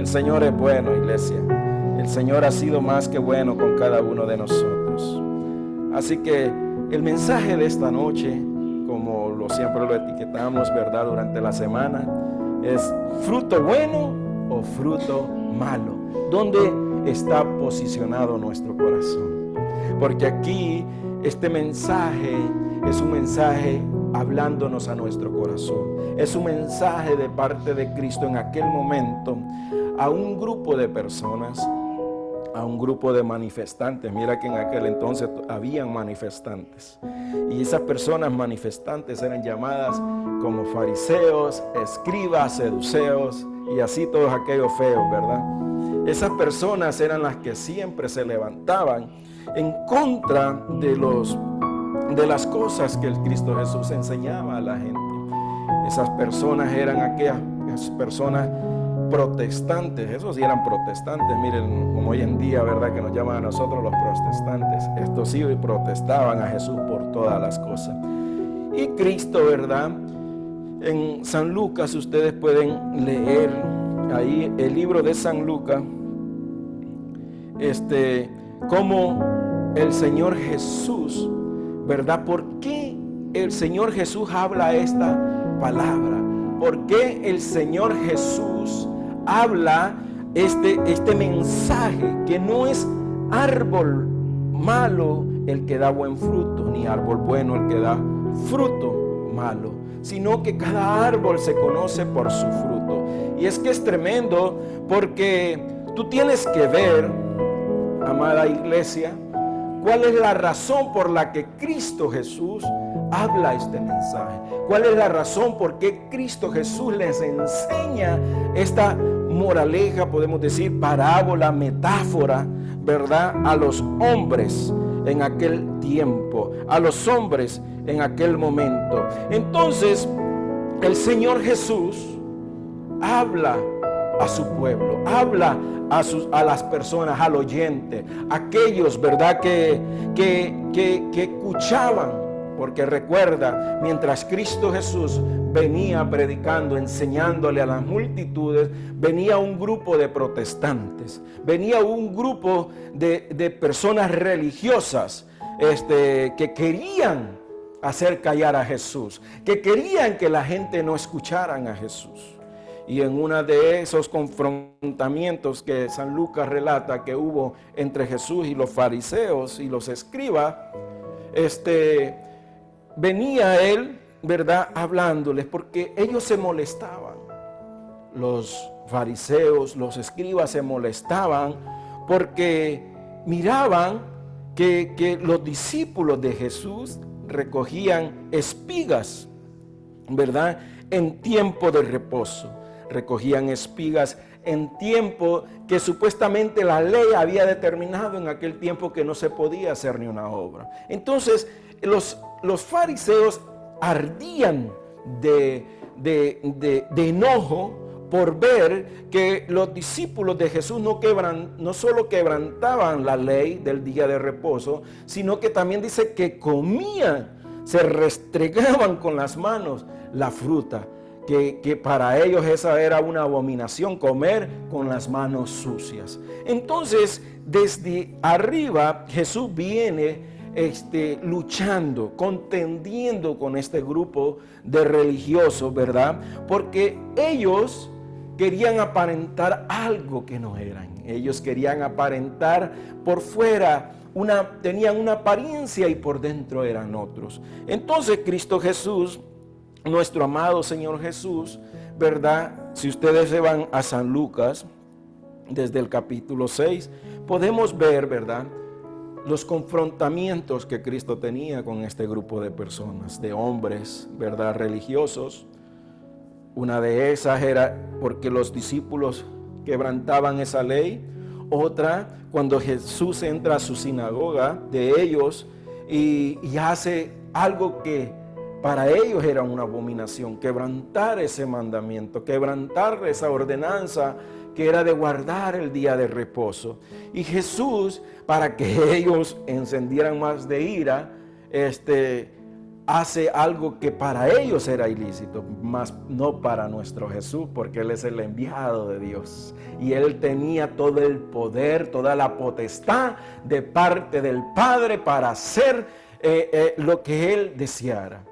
El Señor es bueno, iglesia. El Señor ha sido más que bueno con cada uno de nosotros. Así que el mensaje de esta noche, como siempre lo etiquetamos, ¿verdad?, durante la semana, es fruto bueno o fruto malo. ¿Dónde está posicionado nuestro corazón? Porque aquí este mensaje es un mensaje hablándonos a nuestro corazón. Es un mensaje de parte de Cristo en aquel momento a un grupo de personas, a un grupo de manifestantes. Mira que en aquel entonces habían manifestantes. Y esas personas manifestantes eran llamadas como fariseos, escribas, seduceos y así todos aquellos feos, ¿verdad? Esas personas eran las que siempre se levantaban en contra de las cosas que el Cristo Jesús enseñaba a la gente. Esas personas eran aquellas personas protestantes. Esos sí eran protestantes. Miren, como hoy en día, ¿verdad?, que nos llaman a nosotros los protestantes. Estos sí protestaban a Jesús por todas las cosas. Y Cristo, ¿verdad?, en San Lucas, ustedes pueden leer ahí el libro de San Lucas, cómo el Señor Jesús, ¿verdad? ¿Por qué el Señor Jesús habla esta palabra? ¿Por qué el Señor Jesús habla este mensaje? Que no es árbol malo el que da buen fruto, ni árbol bueno el que da fruto malo, sino que cada árbol se conoce por su fruto. Y es que es tremendo, porque tú tienes que ver, amada iglesia, cuál es la razón por la que Cristo Jesús habla este mensaje. ¿Cuál es la razón por qué Cristo Jesús les enseña esta moraleja, podemos decir, parábola, metáfora, ¿verdad?, a los hombres en aquel tiempo, a los hombres en aquel momento? Entonces, el Señor Jesús habla a su pueblo, habla a las personas, al oyente, aquellos, ¿verdad?, que escuchaban. Porque recuerda, mientras Cristo Jesús venía predicando, enseñándole a las multitudes, venía un grupo de protestantes, venía un grupo de personas religiosas que querían hacer callar a Jesús, que querían que la gente no escucharan a Jesús. Y en uno de esos confrontamientos que San Lucas relata que hubo entre Jesús y los fariseos y los escribas, venía él, ¿verdad?, hablándoles, porque ellos se molestaban. Los fariseos, los escribas se molestaban porque miraban que los discípulos de Jesús recogían espigas, ¿verdad?, en tiempo de reposo. Recogían espigas en tiempo que supuestamente la ley había determinado en aquel tiempo que no se podía hacer ni una obra. Entonces, los fariseos ardían de enojo por ver que los discípulos de Jesús no solo quebrantaban la ley del día de reposo, sino que también dice que comían, se restregaban con las manos la fruta, que para ellos esa era una abominación, comer con las manos sucias. Entonces, desde arriba Jesús viene luchando, contendiendo con este grupo de religiosos, ¿verdad? Porque ellos querían aparentar algo que no eran. Ellos querían aparentar por fuera, tenían una apariencia y por dentro eran otros. Entonces Cristo Jesús, nuestro amado Señor Jesús, ¿verdad? Si ustedes se van a San Lucas, desde el capítulo 6, podemos ver, ¿verdad?, los confrontamientos que Cristo tenía con este grupo de personas, de hombres, ¿verdad?, religiosos. Una de esas era porque los discípulos quebrantaban esa ley. Otra, cuando Jesús entra a su sinagoga de ellos y hace algo que para ellos era una abominación, quebrantar ese mandamiento, quebrantar esa ordenanza que era de guardar el día de reposo. Y Jesús, para que ellos encendieran más de ira, hace algo que para ellos era ilícito, mas no para nuestro Jesús, porque Él es el enviado de Dios. Y Él tenía todo el poder, toda la potestad de parte del Padre para hacer lo que Él deseara.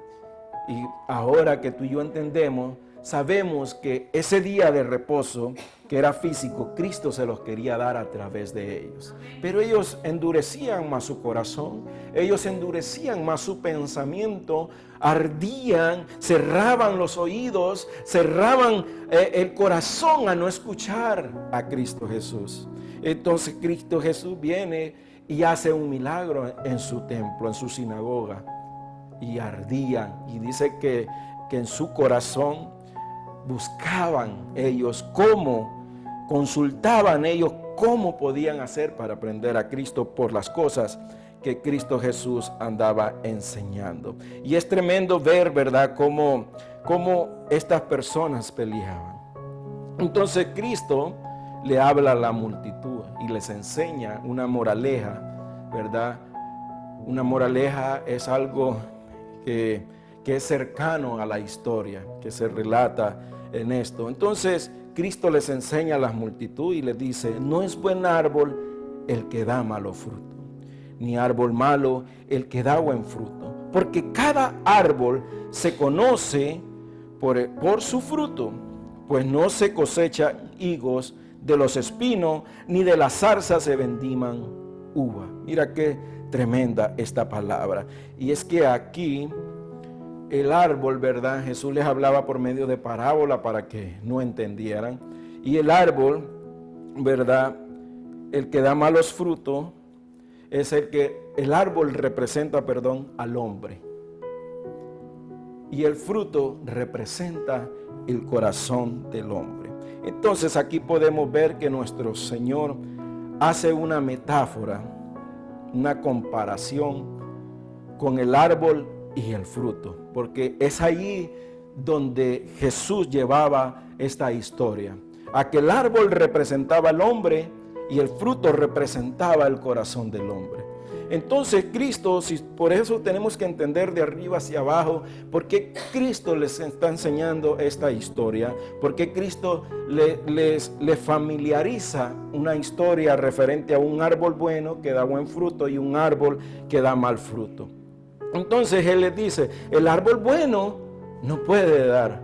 Y ahora que tú y yo entendemos, sabemos que ese día de reposo, que era físico, Cristo se los quería dar a través de ellos. Pero ellos endurecían más su corazón, ellos endurecían más su pensamiento, ardían, cerraban los oídos, cerraban el corazón a no escuchar a Cristo Jesús. Entonces Cristo Jesús viene y hace un milagro en su templo, en su sinagoga. Y ardían, y dice que en su corazón buscaban ellos cómo, consultaban ellos cómo podían hacer para aprender a Cristo por las cosas que Cristo Jesús andaba enseñando. Y es tremendo ver, ¿verdad?, cómo estas personas peleaban. Entonces Cristo le habla a la multitud y les enseña una moraleja, ¿verdad? Una moraleja es algo que es cercano a la historia, que se relata en esto. Entonces, Cristo les enseña a las multitudes y les dice, no es buen árbol el que da malo fruto, ni árbol malo el que da buen fruto, porque cada árbol se conoce por su fruto, pues no se cosechan higos de los espinos, ni de las zarzas se vendiman uva. Mira qué tremenda esta palabra. Y es que aquí el árbol, ¿verdad? Jesús les hablaba por medio de parábola para que no entendieran. Y el árbol, ¿verdad?, el que da malos frutos es el árbol representa, al hombre. Y el fruto representa el corazón del hombre. Entonces aquí podemos ver que nuestro Señor hace una metáfora, una comparación con el árbol y el fruto, porque es allí donde Jesús llevaba esta historia. Aquel árbol representaba al hombre y el fruto representaba el corazón del hombre. Entonces Cristo, por eso tenemos que entender de arriba hacia abajo, por qué Cristo les está enseñando esta historia, por qué Cristo les familiariza una historia referente a un árbol bueno que da buen fruto y un árbol que da mal fruto. Entonces Él les dice, el árbol bueno no puede dar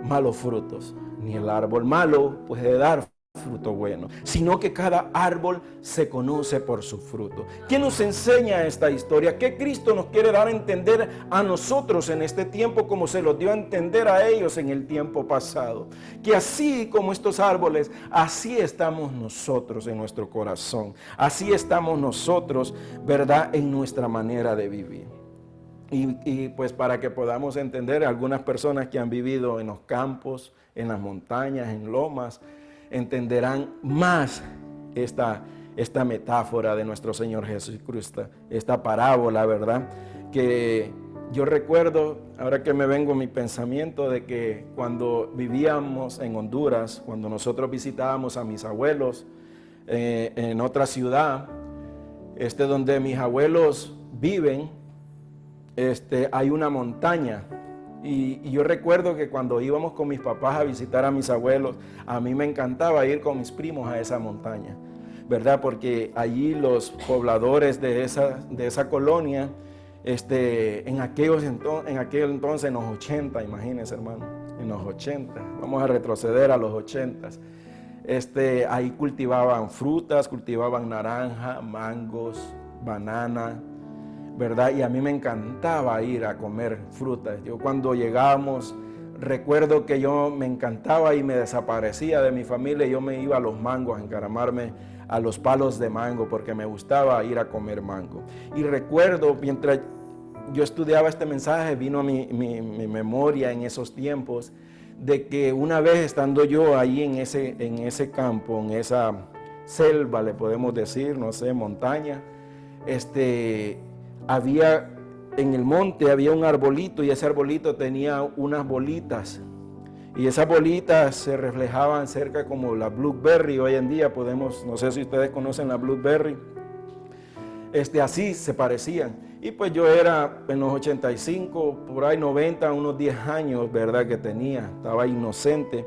malos frutos, ni el árbol malo puede dar fruto bueno, sino que cada árbol se conoce por su fruto. ¿Qué nos enseña esta historia? ¿Qué Cristo nos quiere dar a entender a nosotros en este tiempo como se los dio a entender a ellos en el tiempo pasado? Que así como estos árboles, así estamos nosotros en nuestro corazón, así estamos nosotros, ¿verdad?, en nuestra manera de vivir. Y pues para que podamos entender, algunas personas que han vivido en los campos, en las montañas, en lomas, entenderán más esta metáfora de nuestro Señor Jesucristo, esta parábola, ¿verdad? Que yo recuerdo, ahora que me vengo mi pensamiento, de que cuando vivíamos en Honduras, cuando nosotros visitábamos a mis abuelos en otra ciudad, donde mis abuelos viven, hay una montaña. Y yo recuerdo que cuando íbamos con mis papás a visitar a mis abuelos, a mí me encantaba ir con mis primos a esa montaña, ¿verdad? Porque allí los pobladores de esa colonia, en aquel entonces, en los 80, imagínense, hermano, en los 80, vamos a retroceder a los 80, ahí cultivaban frutas, cultivaban naranja, mangos, banana, ¿verdad? Y a mí me encantaba ir a comer frutas. Yo cuando llegábamos, recuerdo que yo me encantaba y me desaparecía de mi familia. Yo me iba a los mangos, a encaramarme a los palos de mango, porque me gustaba ir a comer mango. Y recuerdo, mientras yo estudiaba este mensaje, vino a mi memoria en esos tiempos, de que una vez estando yo ahí en ese campo, en esa selva, le podemos decir, no sé, montaña, había en el monte había un arbolito y ese arbolito tenía unas bolitas y esas bolitas se reflejaban cerca como la blueberry. Hoy en día no sé si ustedes conocen la blueberry, así se parecían. Y pues yo era en los 85, por ahí 90, unos 10 años, ¿verdad? Que tenía, estaba inocente.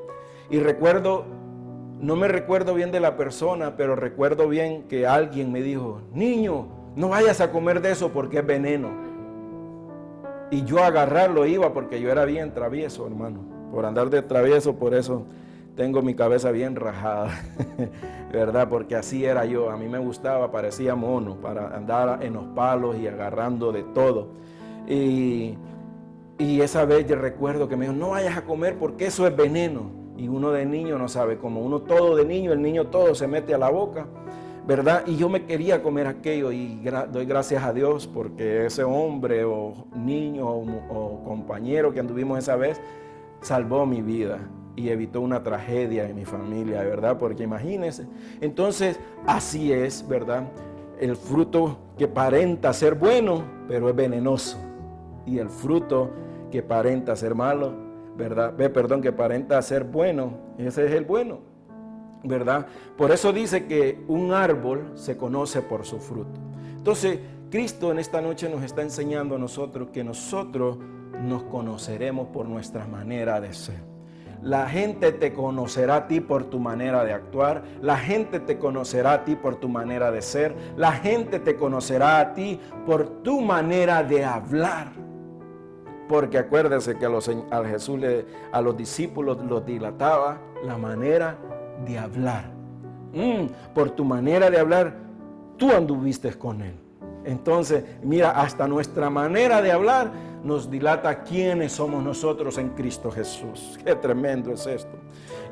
Y recuerdo, no me recuerdo bien de la persona, pero recuerdo bien que alguien me dijo, niño, no vayas a comer de eso porque es veneno. Y yo a agarrarlo iba porque yo era bien travieso, hermano. Por andar de travieso, por eso tengo mi cabeza bien rajada, ¿verdad? Porque así era yo. A mí me gustaba, parecía mono, para andar en los palos y agarrando de todo. Y esa vez yo recuerdo que me dijo, no vayas a comer porque eso es veneno. Y uno de niño no sabe, como uno todo de niño, el niño todo se mete a la boca, ¿verdad? Y yo me quería comer aquello y doy gracias a Dios porque ese hombre o niño o compañero que anduvimos esa vez salvó mi vida y evitó una tragedia en mi familia, ¿verdad? Porque imagínense, entonces así es, ¿verdad? El fruto que aparenta ser bueno, pero es venenoso. Y el fruto que aparenta ser malo, ¿verdad? Que aparenta ser bueno, ese es el bueno, ¿verdad? Por eso dice que un árbol se conoce por su fruto. Entonces, Cristo en esta noche nos está enseñando a nosotros que nosotros nos conoceremos por nuestra manera de ser. La gente te conocerá a ti por tu manera de actuar. La gente te conocerá a ti por tu manera de ser. La gente te conocerá a ti por tu manera de hablar. Porque acuérdense que a Jesús, a los discípulos los dilataba la manera de hablar. Por tu manera de hablar, tú anduviste con Él. Entonces, mira, hasta nuestra manera de hablar nos dilata quiénes somos nosotros en Cristo Jesús. Qué tremendo es esto.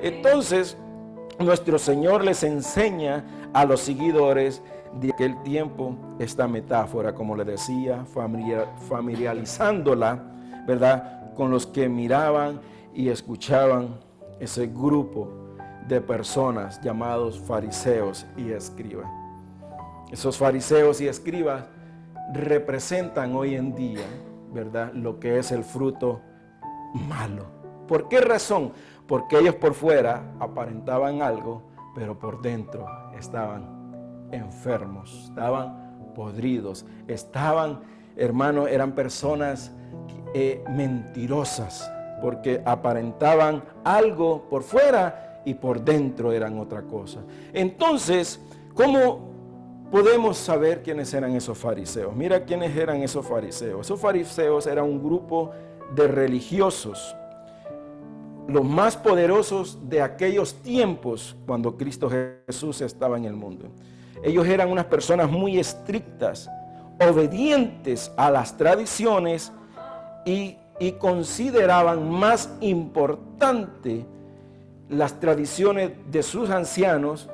Entonces, nuestro Señor les enseña a los seguidores de aquel tiempo esta metáfora, como le decía, familiarizándola, ¿verdad?, con los que miraban y escuchaban ese grupo de personas llamados fariseos y escribas. Esos fariseos y escribas representan hoy en día, ¿verdad?, lo que es el fruto malo. ¿Por qué razón? Porque ellos por fuera aparentaban algo, pero por dentro estaban enfermos, estaban podridos, hermanos, eran personas mentirosas, porque aparentaban algo por fuera y por dentro eran otra cosa. Entonces, ¿cómo podemos saber quiénes eran esos fariseos? Mira quiénes eran esos fariseos. Esos fariseos eran un grupo de religiosos, los más poderosos de aquellos tiempos cuando Cristo Jesús estaba en el mundo. Ellos eran unas personas muy estrictas, obedientes a las tradiciones y consideraban más importante las tradiciones de sus ancianos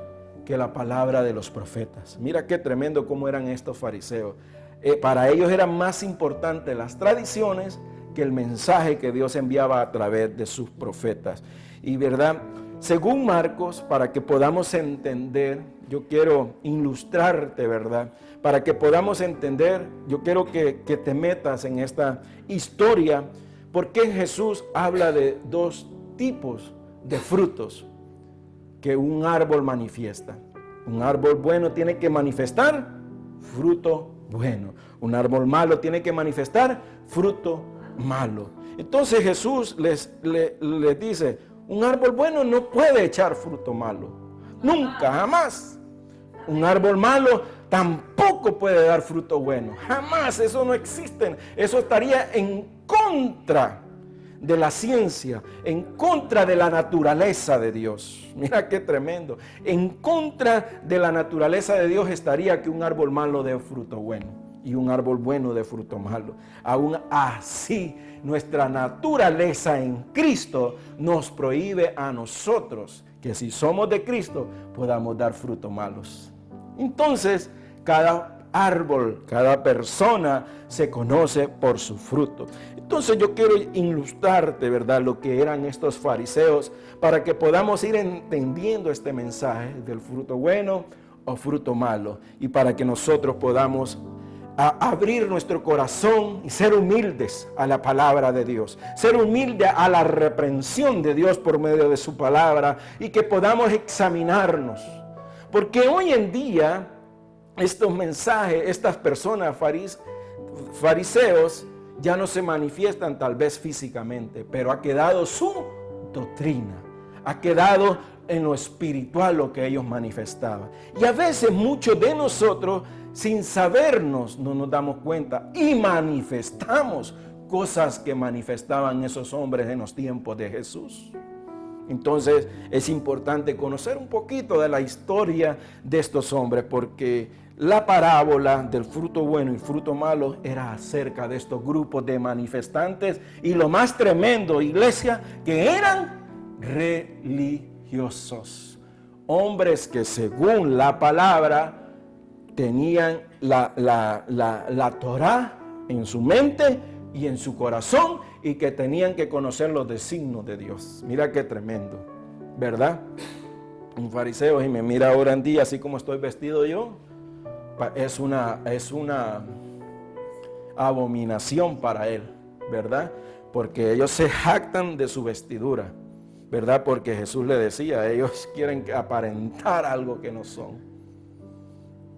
que la palabra de los profetas. Mira qué tremendo cómo eran estos fariseos. Para ellos eran más importantes las tradiciones que el mensaje que Dios enviaba a través de sus profetas. Y verdad, según Marcos, para que podamos entender, yo quiero ilustrarte, ¿verdad? Para que podamos entender, yo quiero que te metas en esta historia, porque Jesús habla de dos tipos de frutos que un árbol manifiesta. Un árbol bueno tiene que manifestar fruto bueno. Un árbol malo tiene que manifestar fruto malo. Entonces Jesús les dice, un árbol bueno no puede echar fruto malo. Nunca, jamás. Un árbol malo tampoco puede dar fruto bueno. Jamás, eso no existe. Eso estaría en contra de la ciencia, en contra de la naturaleza de Dios. Mira qué tremendo. En contra de la naturaleza de Dios estaría que un árbol malo dé fruto bueno y un árbol bueno dé fruto malo. Aún así, nuestra naturaleza en Cristo nos prohíbe a nosotros que si somos de Cristo podamos dar frutos malos. Entonces, cada árbol, cada persona se conoce por su fruto. Entonces yo quiero ilustrarte, ¿verdad?, lo que eran estos fariseos para que podamos ir entendiendo este mensaje del fruto bueno o fruto malo y para que nosotros podamos abrir nuestro corazón y ser humildes a la palabra de Dios, ser humildes a la reprensión de Dios por medio de su palabra y que podamos examinarnos. Porque hoy en día estos mensajes, estas personas fariseos ya no se manifiestan tal vez físicamente, pero ha quedado su doctrina, ha quedado en lo espiritual lo que ellos manifestaban. Y a veces muchos de nosotros, sin sabernos, no nos damos cuenta y manifestamos cosas que manifestaban esos hombres en los tiempos de Jesús. Entonces es importante conocer un poquito de la historia de estos hombres, porque la parábola del fruto bueno y fruto malo era acerca de estos grupos de manifestantes, y lo más tremendo, iglesia, que eran religiosos, hombres que según la palabra tenían la Torá en su mente y en su corazón, y que tenían que conocer los designios de Dios. Mira qué tremendo, ¿verdad? Un fariseo, y me mira ahora en día así como estoy vestido yo, es una abominación para él, ¿verdad? Porque ellos se jactan de su vestidura, ¿verdad? Porque Jesús le decía, ellos quieren aparentar algo que no son.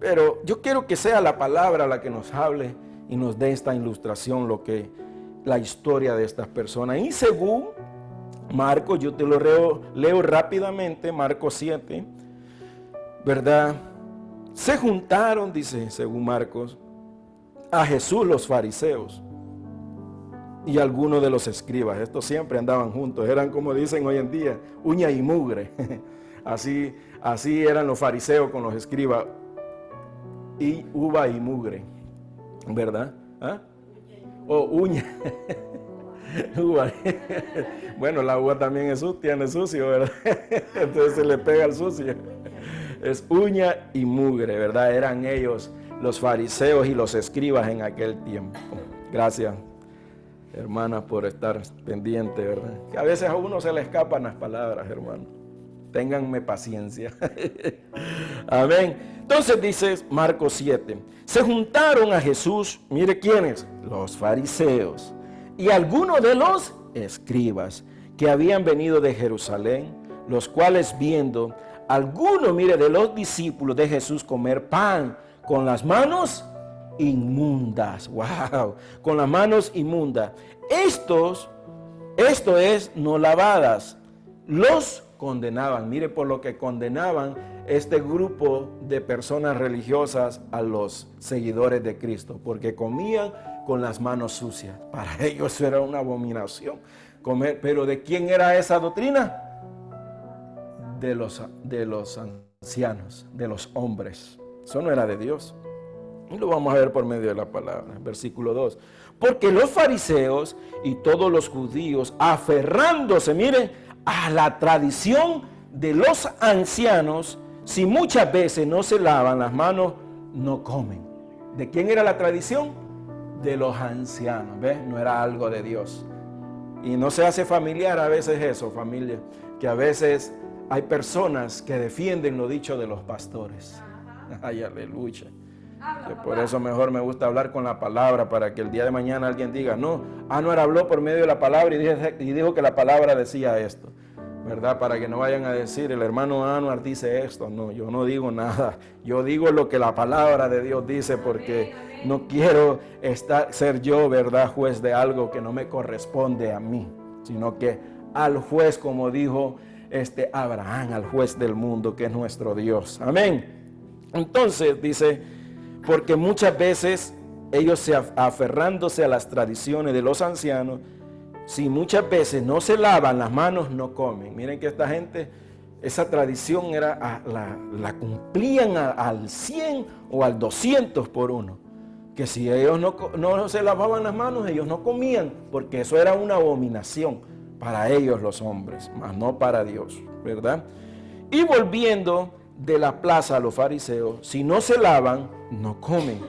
Pero yo quiero que sea la palabra la que nos hable y nos dé esta ilustración, la historia de estas personas. Y según Marcos, yo te lo leo rápidamente, Marcos 7, ¿verdad? Se juntaron, dice, según Marcos, a Jesús los fariseos y algunos de los escribas. Estos siempre andaban juntos, eran, como dicen hoy en día, uña y mugre. Así eran los fariseos con los escribas, y uva y mugre, ¿verdad? ¿Ah? O uña. Uva. Bueno, la uva también tiene sucio, ¿verdad? Entonces se le pega al sucio. Es uña y mugre, ¿verdad? Eran ellos los fariseos y los escribas en aquel tiempo. Gracias, hermanas, por estar pendiente, ¿verdad? Que a veces a uno se le escapan las palabras, hermano. Ténganme paciencia. Amén. Entonces dice Marcos 7, se juntaron a Jesús, mire quiénes, los fariseos y algunos de los escribas que habían venido de Jerusalén, los cuales viendo algunos, mire, de los discípulos de Jesús comer pan con las manos inmundas, wow, con las manos inmundas, esto es no lavadas, los condenaban. Mire por lo que condenaban este grupo de personas religiosas a los seguidores de Cristo, porque comían con las manos sucias. Para ellos era una abominación comer. Pero ¿de quién era esa doctrina? De los ancianos, de los hombres. Eso no era de Dios. Y lo vamos a ver por medio de la palabra. Versículo 2. Porque los fariseos y todos los judíos, aferrándose, mire, a la tradición de los ancianos, si muchas veces no se lavan las manos, no comen. ¿De quién era la tradición? De los ancianos, ¿ves? No era algo de Dios. Y no se hace familiar a veces eso, familia, que a veces hay personas que defienden lo dicho de los pastores. Ay, aleluya. Que por eso mejor me gusta hablar con la palabra, para que el día de mañana alguien diga, no, Anuar habló por medio de la palabra y dijo que la palabra decía esto, ¿verdad? Para que no vayan a decir, el hermano Anuar dice esto. No, yo no digo nada, yo digo lo que la palabra de Dios dice, porque no quiero ser yo, ¿verdad?, juez de algo que no me corresponde a mí, sino que al juez, como dijo Abraham, al juez del mundo, que es nuestro Dios. Amén. Entonces dice, porque muchas veces ellos aferrándose a las tradiciones de los ancianos, si muchas veces no se lavan las manos, no comen. Miren que esta gente, esa tradición era la cumplían al 100 o al 200 por uno. Que si ellos no se lavaban las manos, ellos no comían, porque eso era una abominación para ellos los hombres, mas no para Dios, ¿verdad? Y volviendo de la plaza a los fariseos, si no se lavan, no comen.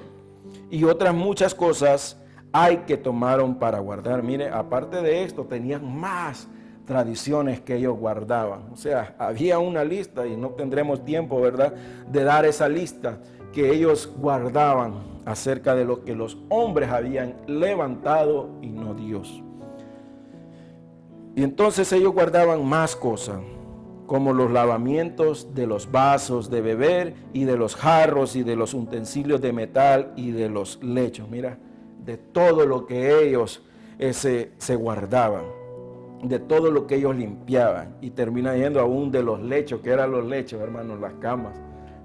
Y otras muchas cosas hay que tomaron para guardar. Mire, aparte de esto, tenían más tradiciones que ellos guardaban. O sea, había una lista, y no tendremos tiempo, ¿verdad?, de dar esa lista que ellos guardaban acerca de lo que los hombres habían levantado y no Dios. Y entonces ellos guardaban más cosas, como los lavamientos de los vasos de beber y de los jarros y de los utensilios de metal y de los lechos. Mira, de todo lo que ellos se guardaban, de todo lo que ellos limpiaban, y termina yendo aún de los lechos, que eran los lechos, hermanos, las camas.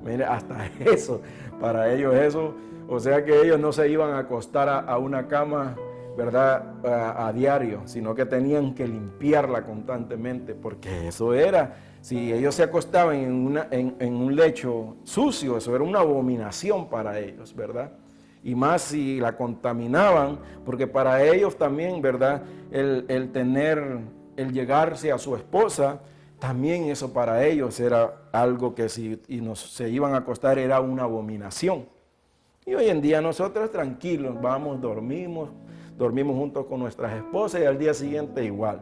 Mire, hasta eso, para ellos eso, o sea que ellos no se iban a acostar a una cama, ¿verdad?, a diario, sino que tenían que limpiarla constantemente, porque eso era, si ellos se acostaban en un lecho sucio, eso era una abominación para ellos, ¿verdad? Y más si la contaminaban, porque para ellos también, ¿verdad?, el llegarse a su esposa, también eso para ellos era algo que se iban a acostar era una abominación. Y hoy en día nosotros tranquilos, vamos, dormimos juntos con nuestras esposas y al día siguiente igual.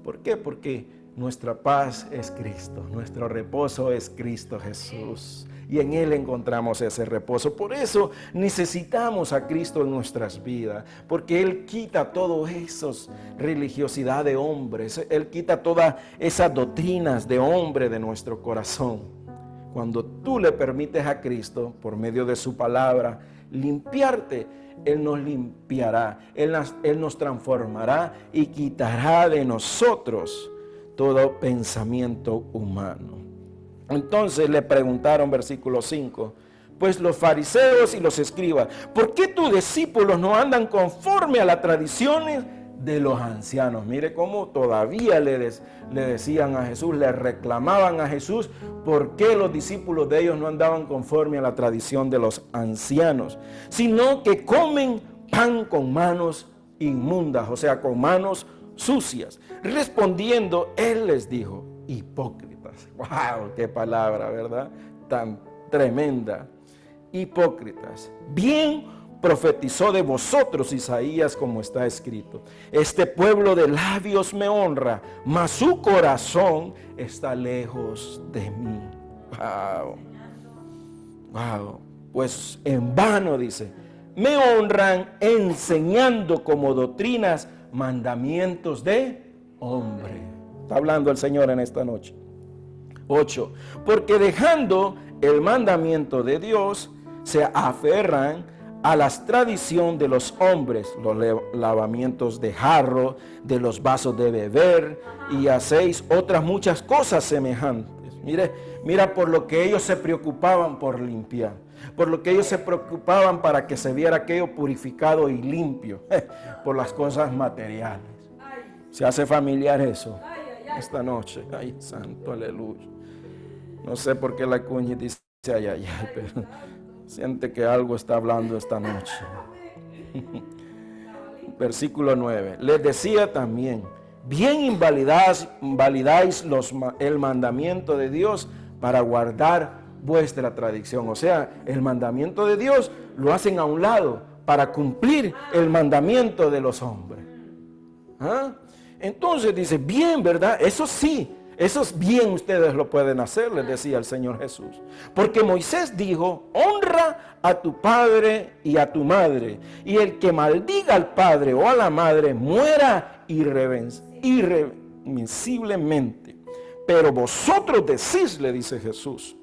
¿Por qué? Porque nuestra paz es Cristo, nuestro reposo es Cristo Jesús. Y en Él encontramos ese reposo. Por eso necesitamos a Cristo en nuestras vidas, porque Él quita todas esas religiosidad de hombres, Él quita todas esas doctrinas de hombre de nuestro corazón. Cuando tú le permites a Cristo, por medio de su palabra, limpiarte, Él nos limpiará, Él nos transformará y quitará de nosotros todo pensamiento humano. Entonces le preguntaron, versículo 5, pues los fariseos y los escribas, ¿por qué tus discípulos no andan conforme a las tradiciones de los ancianos? Mire cómo todavía le decían a Jesús, le reclamaban a Jesús, ¿por qué los discípulos de ellos no andaban conforme a la tradición de los ancianos? Sino que comen pan con manos inmundas, o sea, con manos sucias. Respondiendo, Él les dijo, hipócritas. ¡Wow! ¡Qué palabra!, ¿verdad? Tan tremenda. Hipócritas. Bien profetizó de vosotros Isaías, como está escrito. Este pueblo de labios me honra, mas su corazón está lejos de mí. ¡Wow! ¡Wow! Pues en vano, dice, me honran enseñando como doctrinas mandamientos de hombre. Está hablando el Señor en esta noche. 8. Porque dejando el mandamiento de Dios, se aferran a las tradiciones de los hombres, los lavamientos de jarro, de los vasos de beber, y hacéis otras muchas cosas semejantes. Mira por lo que ellos se preocupaban por limpiar, por lo que ellos se preocupaban para que se viera aquello purificado y limpio, por las cosas materiales. ¿Se hace familiar eso esta noche? Ay, santo, aleluya. No sé por qué la cuña dice ay, ay, ay, pero siente que algo está hablando esta noche. Versículo 9. Les decía también, bien invalidáis el mandamiento de Dios para guardar vuestra tradición. O sea, el mandamiento de Dios lo hacen a un lado para cumplir el mandamiento de los hombres. ¿Ah? Entonces dice, bien, ¿verdad? Eso sí, eso es bien, ustedes lo pueden hacer, les decía el Señor Jesús. Porque Moisés dijo, honra a tu padre y a tu madre, y el que maldiga al padre o a la madre muera irremisiblemente. Pero vosotros decís, le dice Jesús,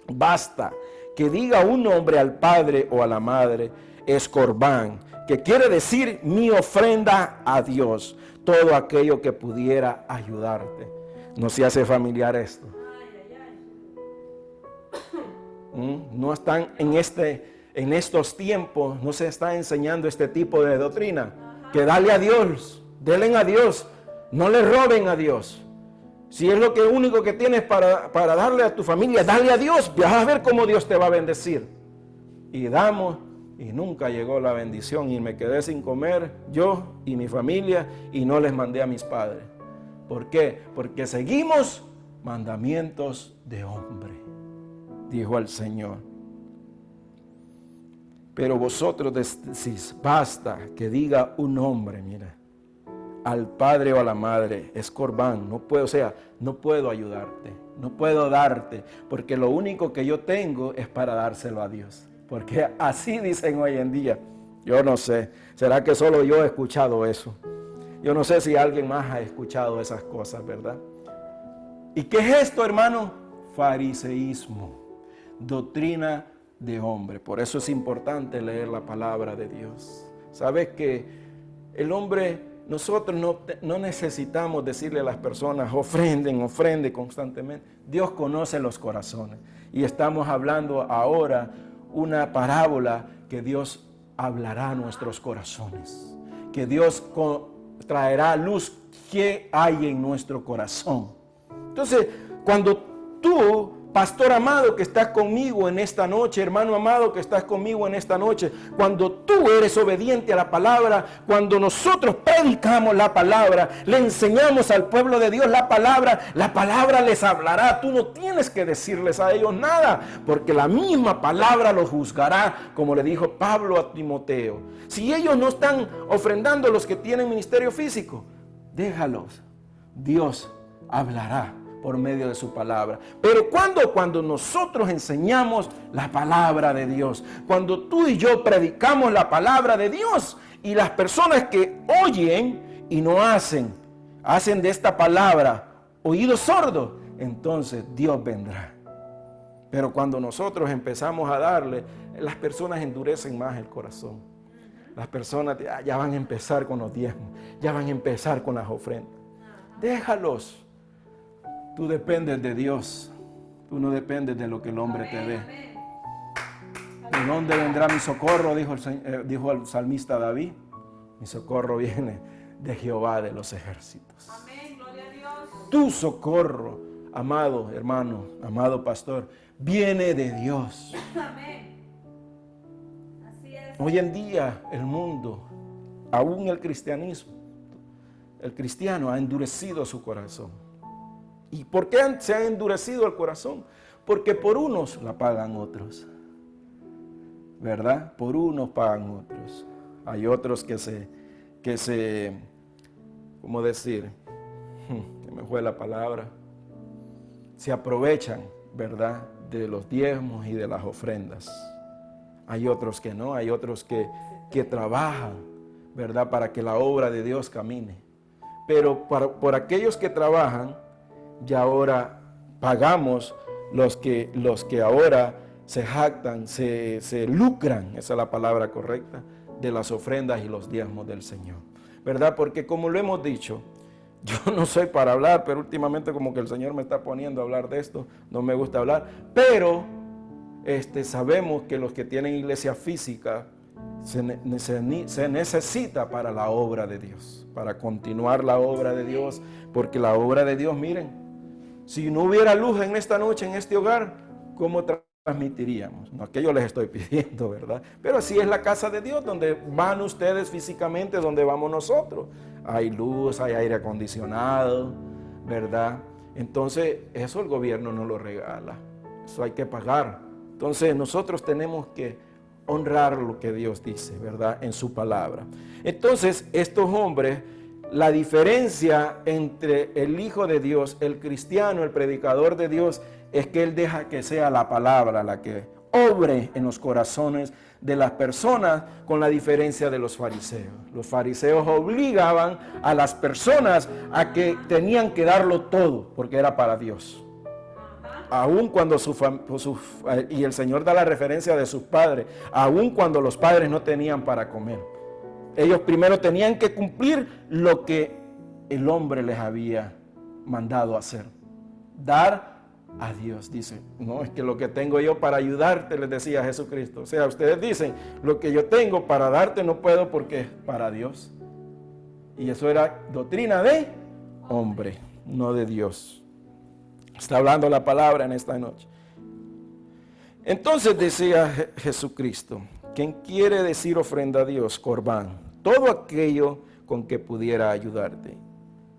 basta que diga un hombre al padre o a la madre, es corbán, que quiere decir mi ofrenda a Dios, todo aquello que pudiera ayudarte. ¿No se hace familiar esto? No están en estos tiempos, no se está enseñando este tipo de doctrina. Que dale a Dios, denle a Dios, no le roben a Dios. Si es lo único que tienes para darle a tu familia, dale a Dios, vas a ver cómo Dios te va a bendecir. Y damos, y nunca llegó la bendición, y me quedé sin comer, yo y mi familia, y no les mandé a mis padres. ¿Por qué? Porque seguimos mandamientos de hombre, dijo el Señor. Pero vosotros decís, basta que diga un hombre, mira, al padre o a la madre, es corbán, no puedo ayudarte, no puedo darte, porque lo único que yo tengo es para dárselo a Dios. Porque así dicen hoy en día. Yo no sé, ¿será que solo yo he escuchado eso? Yo no sé si alguien más ha escuchado esas cosas, ¿verdad? ¿Y qué es esto, hermano? Fariseísmo, doctrina de hombre. Por eso es importante leer la palabra de Dios. Sabes que el hombre, nosotros no necesitamos decirle a las personas, ofrende constantemente. Dios conoce los corazones. Y estamos hablando ahora una parábola que Dios hablará a nuestros corazones. Que Dios traerá a luz qué hay en nuestro corazón. Entonces, cuando tú, pastor amado que estás conmigo en esta noche, hermano amado que estás conmigo en esta noche, cuando tú eres obediente a la palabra, cuando nosotros predicamos la palabra, le enseñamos al pueblo de Dios la palabra les hablará. Tú no tienes que decirles a ellos nada, porque la misma palabra los juzgará, como le dijo Pablo a Timoteo. Si ellos no están ofrendando, los que tienen ministerio físico, déjalos, Dios hablará por medio de su palabra. Pero cuando nosotros enseñamos la palabra de Dios, cuando tú y yo predicamos la palabra de Dios, y las personas que oyen y no hacen de esta palabra oídos sordos, entonces Dios vendrá. Pero cuando nosotros empezamos a darle, las personas endurecen más el corazón. Las personas ya van a empezar con los diezmos, ya van a empezar con las ofrendas. Déjalos. Tú dependes de Dios. Tú no dependes de lo que el hombre te dé. ¿De dónde vendrá mi socorro? Dijo el salmista David. Mi socorro viene de Jehová de los ejércitos. Amén, gloria a Dios. Tu socorro, amado hermano, amado pastor, viene de Dios. Amén. Así es. Hoy en día el mundo, aún el cristianismo, el cristiano ha endurecido su corazón. ¿Y por qué se ha endurecido el corazón? Porque por unos la pagan otros, ¿verdad? Por unos pagan otros. Hay otros que se, ¿cómo decir? Se me fue la palabra. Se aprovechan, ¿verdad? De los diezmos y de las ofrendas. Hay otros que no, hay otros que trabajan, ¿verdad? Para que la obra de Dios camine. Pero por aquellos que trabajan, ya ahora pagamos los que ahora se jactan, se lucran, esa es la palabra correcta, de las ofrendas y los diezmos del Señor, ¿verdad? Porque como lo hemos dicho, yo no soy para hablar, pero últimamente como que el Señor me está poniendo a hablar de esto, no me gusta hablar, pero sabemos que los que tienen iglesia física se necesita para la obra de Dios, para continuar la obra de Dios, porque la obra de Dios, miren, si no hubiera luz en esta noche, en este hogar, ¿cómo transmitiríamos? No, que yo les estoy pidiendo, ¿verdad? Pero así es la casa de Dios, donde van ustedes físicamente, donde vamos nosotros. Hay luz, hay aire acondicionado, ¿verdad? Entonces, eso el gobierno no lo regala. Eso hay que pagar. Entonces, nosotros tenemos que honrar lo que Dios dice, ¿verdad? En su palabra. Entonces, estos hombres, la diferencia entre el Hijo de Dios, el cristiano, el predicador de Dios, es que Él deja que sea la palabra la que obre en los corazones de las personas, con la diferencia de los fariseos. Los fariseos obligaban a las personas a que tenían que darlo todo, porque era para Dios. Aun cuando y el Señor da la referencia de sus padres, aun cuando los padres no tenían para comer. Ellos primero tenían que cumplir lo que el hombre les había mandado hacer. Dar a Dios. Dice, no, es que lo que tengo yo para ayudarte, les decía Jesucristo. O sea, ustedes dicen, lo que yo tengo para darte no puedo porque es para Dios. Y eso era doctrina de hombre, no de Dios. Está hablando la palabra en esta noche. Entonces decía Jesucristo, ¿quién quiere decir ofrenda a Dios? Corbán. Todo aquello con que pudiera ayudarte.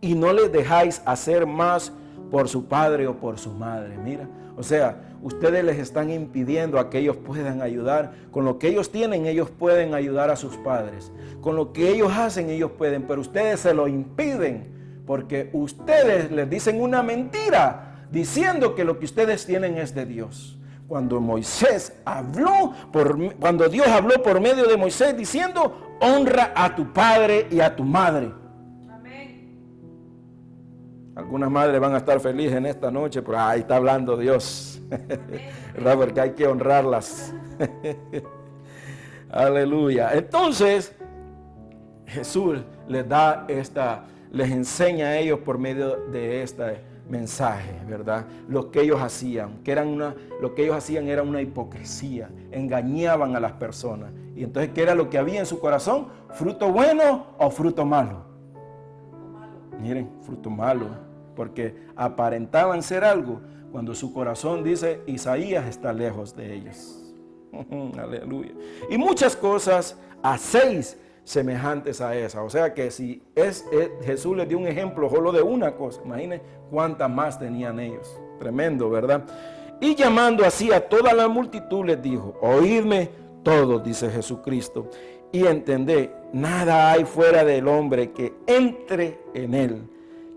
Y no les dejáis hacer más por su padre o por su madre. Mira, o sea, ustedes les están impidiendo a que ellos puedan ayudar. Con lo que ellos tienen, ellos pueden ayudar a sus padres. Con lo que ellos hacen, ellos pueden, pero ustedes se lo impiden, porque ustedes les dicen una mentira, diciendo que lo que ustedes tienen es de Dios. Cuando cuando Dios habló por medio de Moisés diciendo, honra a tu padre y a tu madre. Amén. Algunas madres van a estar felices en esta noche, pero ahí está hablando Dios, ¿verdad? Porque hay que honrarlas. Aleluya. Entonces, Jesús les enseña a ellos por medio de este mensaje, ¿verdad? Lo que ellos hacían, lo que ellos hacían era una hipocresía, engañaban a las personas. Y entonces, ¿qué era lo que había en su corazón? ¿Fruto bueno o fruto malo? Miren, fruto malo, porque aparentaban ser algo cuando su corazón, dice Isaías, está lejos de ellos. Aleluya. Y muchas cosas hacéis semejantes a esa. O sea que si Jesús les dio un ejemplo solo de una cosa, imaginen cuántas más tenían ellos. Tremendo, ¿verdad? Y llamando así a toda la multitud les dijo: oídme todos, dice Jesucristo, y entended, nada hay fuera del hombre que entre en él,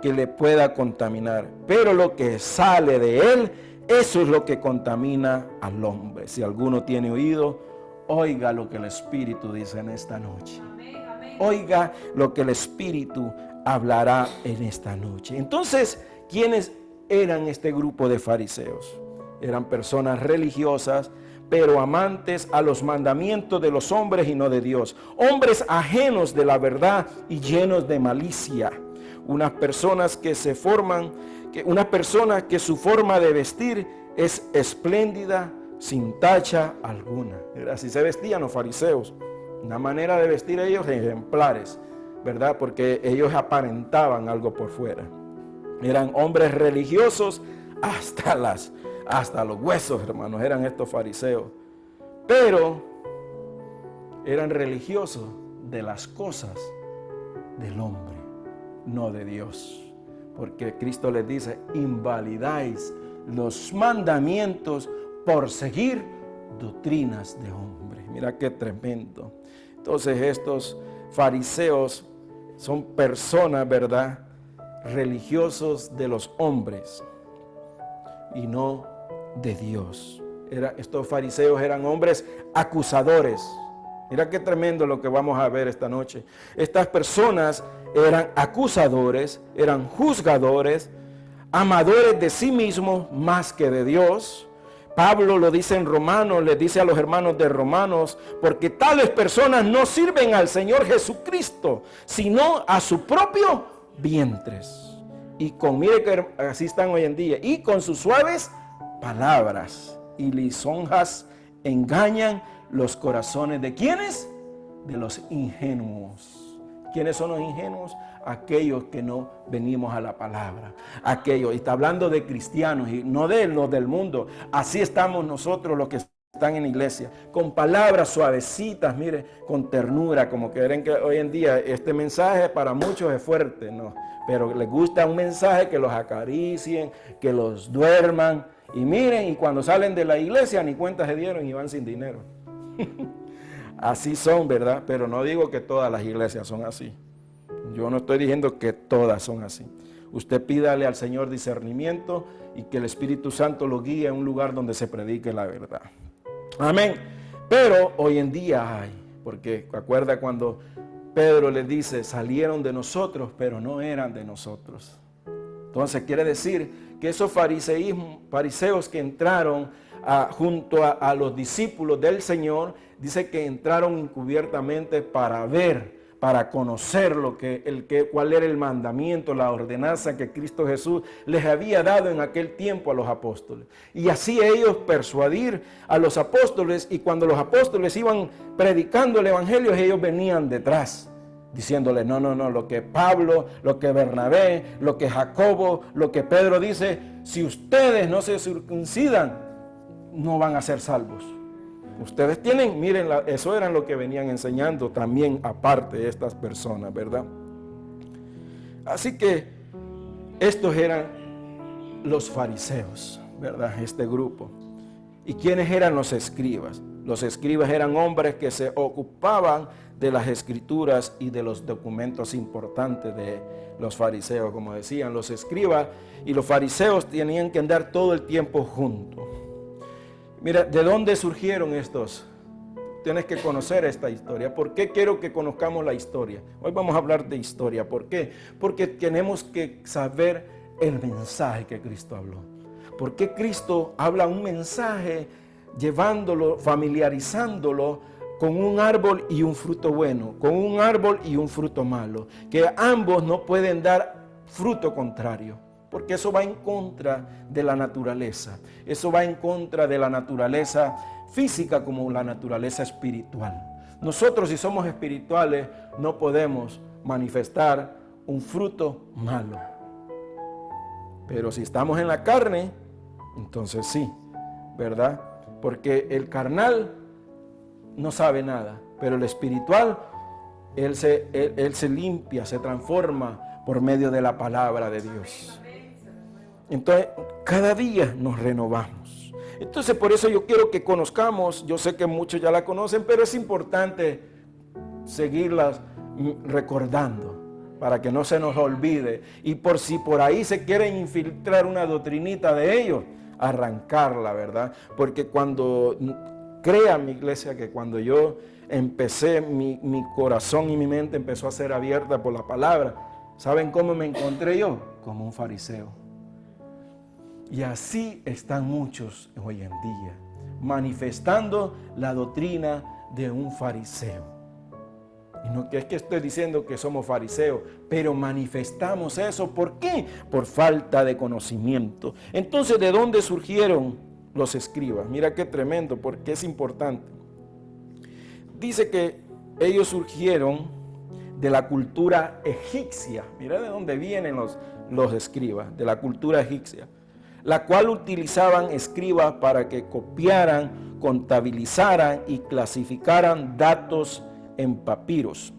que le pueda contaminar, pero lo que sale de él, eso es lo que contamina al hombre. Si alguno tiene oído, oiga lo que el Espíritu dice en esta noche. Oiga lo que el Espíritu hablará en esta noche. Entonces, ¿quiénes eran este grupo de fariseos? Eran personas religiosas, pero amantes a los mandamientos de los hombres y no de Dios. Hombres ajenos de la verdad y llenos de malicia. Unas personas que su forma de vestir es espléndida, sin tacha alguna. Así se vestían los fariseos. Una manera de vestir ellos ejemplares, ¿verdad? Porque ellos aparentaban algo por fuera. Eran hombres religiosos hasta los huesos, hermanos, eran estos fariseos. Pero eran religiosos de las cosas del hombre, no de Dios. Porque Cristo les dice: invalidáis los mandamientos por seguir doctrinas de hombre. Mira qué tremendo. Entonces estos fariseos son personas, ¿verdad?, religiosos de los hombres y no de Dios. Estos fariseos eran hombres acusadores. Mira qué tremendo lo que vamos a ver esta noche. Estas personas eran acusadores, eran juzgadores, amadores de sí mismos más que de Dios. Pablo lo dice en Romanos, les dice a los hermanos de Romanos: porque tales personas no sirven al Señor Jesucristo, sino a su propio vientres. Y mire que así están hoy en día, y con sus suaves palabras y lisonjas engañan los corazones de ¿quiénes? De los ingenuos. ¿Quiénes son los ingenuos? Aquellos que no venimos a la palabra. Aquellos, y está hablando de cristianos y no de los del mundo. Así estamos nosotros los que están en la iglesia, con palabras suavecitas, mire, con ternura, como que creen que hoy en día este mensaje para muchos es fuerte, no, pero les gusta un mensaje que los acaricien, que los duerman, y miren, y cuando salen de la iglesia ni cuenta se dieron y van sin dinero. Así son, ¿verdad? Pero no digo que todas las iglesias son así. Yo no estoy diciendo que todas son así. Usted pídale al Señor discernimiento y que el Espíritu Santo lo guíe a un lugar donde se predique la verdad. Amén. Pero hoy en día hay, porque acuerda cuando Pedro le dice: salieron de nosotros, pero no eran de nosotros. Entonces quiere decir que esos fariseos que entraron junto a los discípulos del Señor, dice que entraron encubiertamente para ver, para conocer cuál era el mandamiento, la ordenanza que Cristo Jesús les había dado en aquel tiempo a los apóstoles. Y así ellos persuadir a los apóstoles, y cuando los apóstoles iban predicando el evangelio, ellos venían detrás, diciéndole: no, lo que Pablo, lo que Bernabé, lo que Jacobo, lo que Pedro dice, si ustedes no se circuncidan, no van a ser salvos. Ustedes tienen, miren, eso era lo que venían enseñando también aparte de estas personas, ¿verdad? Así que estos eran los fariseos, ¿verdad? Este grupo. ¿Y quiénes eran los escribas? Los escribas eran hombres que se ocupaban de las escrituras y de los documentos importantes de los fariseos. Como decían, los escribas y los fariseos tenían que andar todo el tiempo juntos. Mira, ¿de dónde surgieron estos? Tienes que conocer esta historia. ¿Por qué quiero que conozcamos la historia? Hoy vamos a hablar de historia. ¿Por qué? Porque tenemos que saber el mensaje que Cristo habló. ¿Por qué Cristo habla un mensaje llevándolo, familiarizándolo con un árbol y un fruto bueno, con un árbol y un fruto malo, que ambos no pueden dar fruto contrario, porque eso va en contra de la naturaleza, eso va en contra de la naturaleza física como la naturaleza espiritual. Nosotros, si somos espirituales, no podemos manifestar un fruto malo, pero si estamos en la carne, entonces sí, ¿verdad? Porque el carnal no sabe nada, pero el espiritual, él se limpia, se transforma por medio de la palabra de Dios. Entonces, cada día nos renovamos. Entonces, por eso yo quiero que conozcamos, yo sé que muchos ya la conocen, pero es importante seguirlas recordando para que no se nos olvide. Y por si por ahí se quieren infiltrar una doctrinita de ellos, arrancarla, ¿verdad? Porque cuando, crea mi iglesia, que cuando yo empecé, mi corazón y mi mente empezó a ser abierta por la palabra, ¿saben cómo me encontré yo? Como un fariseo. Y así están muchos hoy en día, manifestando la doctrina de un fariseo. Y no que es que estoy diciendo que somos fariseos, pero manifestamos eso. ¿Por qué? Por falta de conocimiento. Entonces, ¿de dónde surgieron los escribas? Mira qué tremendo, porque es importante. Dice que ellos surgieron de la cultura egipcia. Mira de dónde vienen los escribas, de la cultura egipcia, la cual utilizaban escribas para que copiaran, contabilizaran y clasificaran datos en papiros.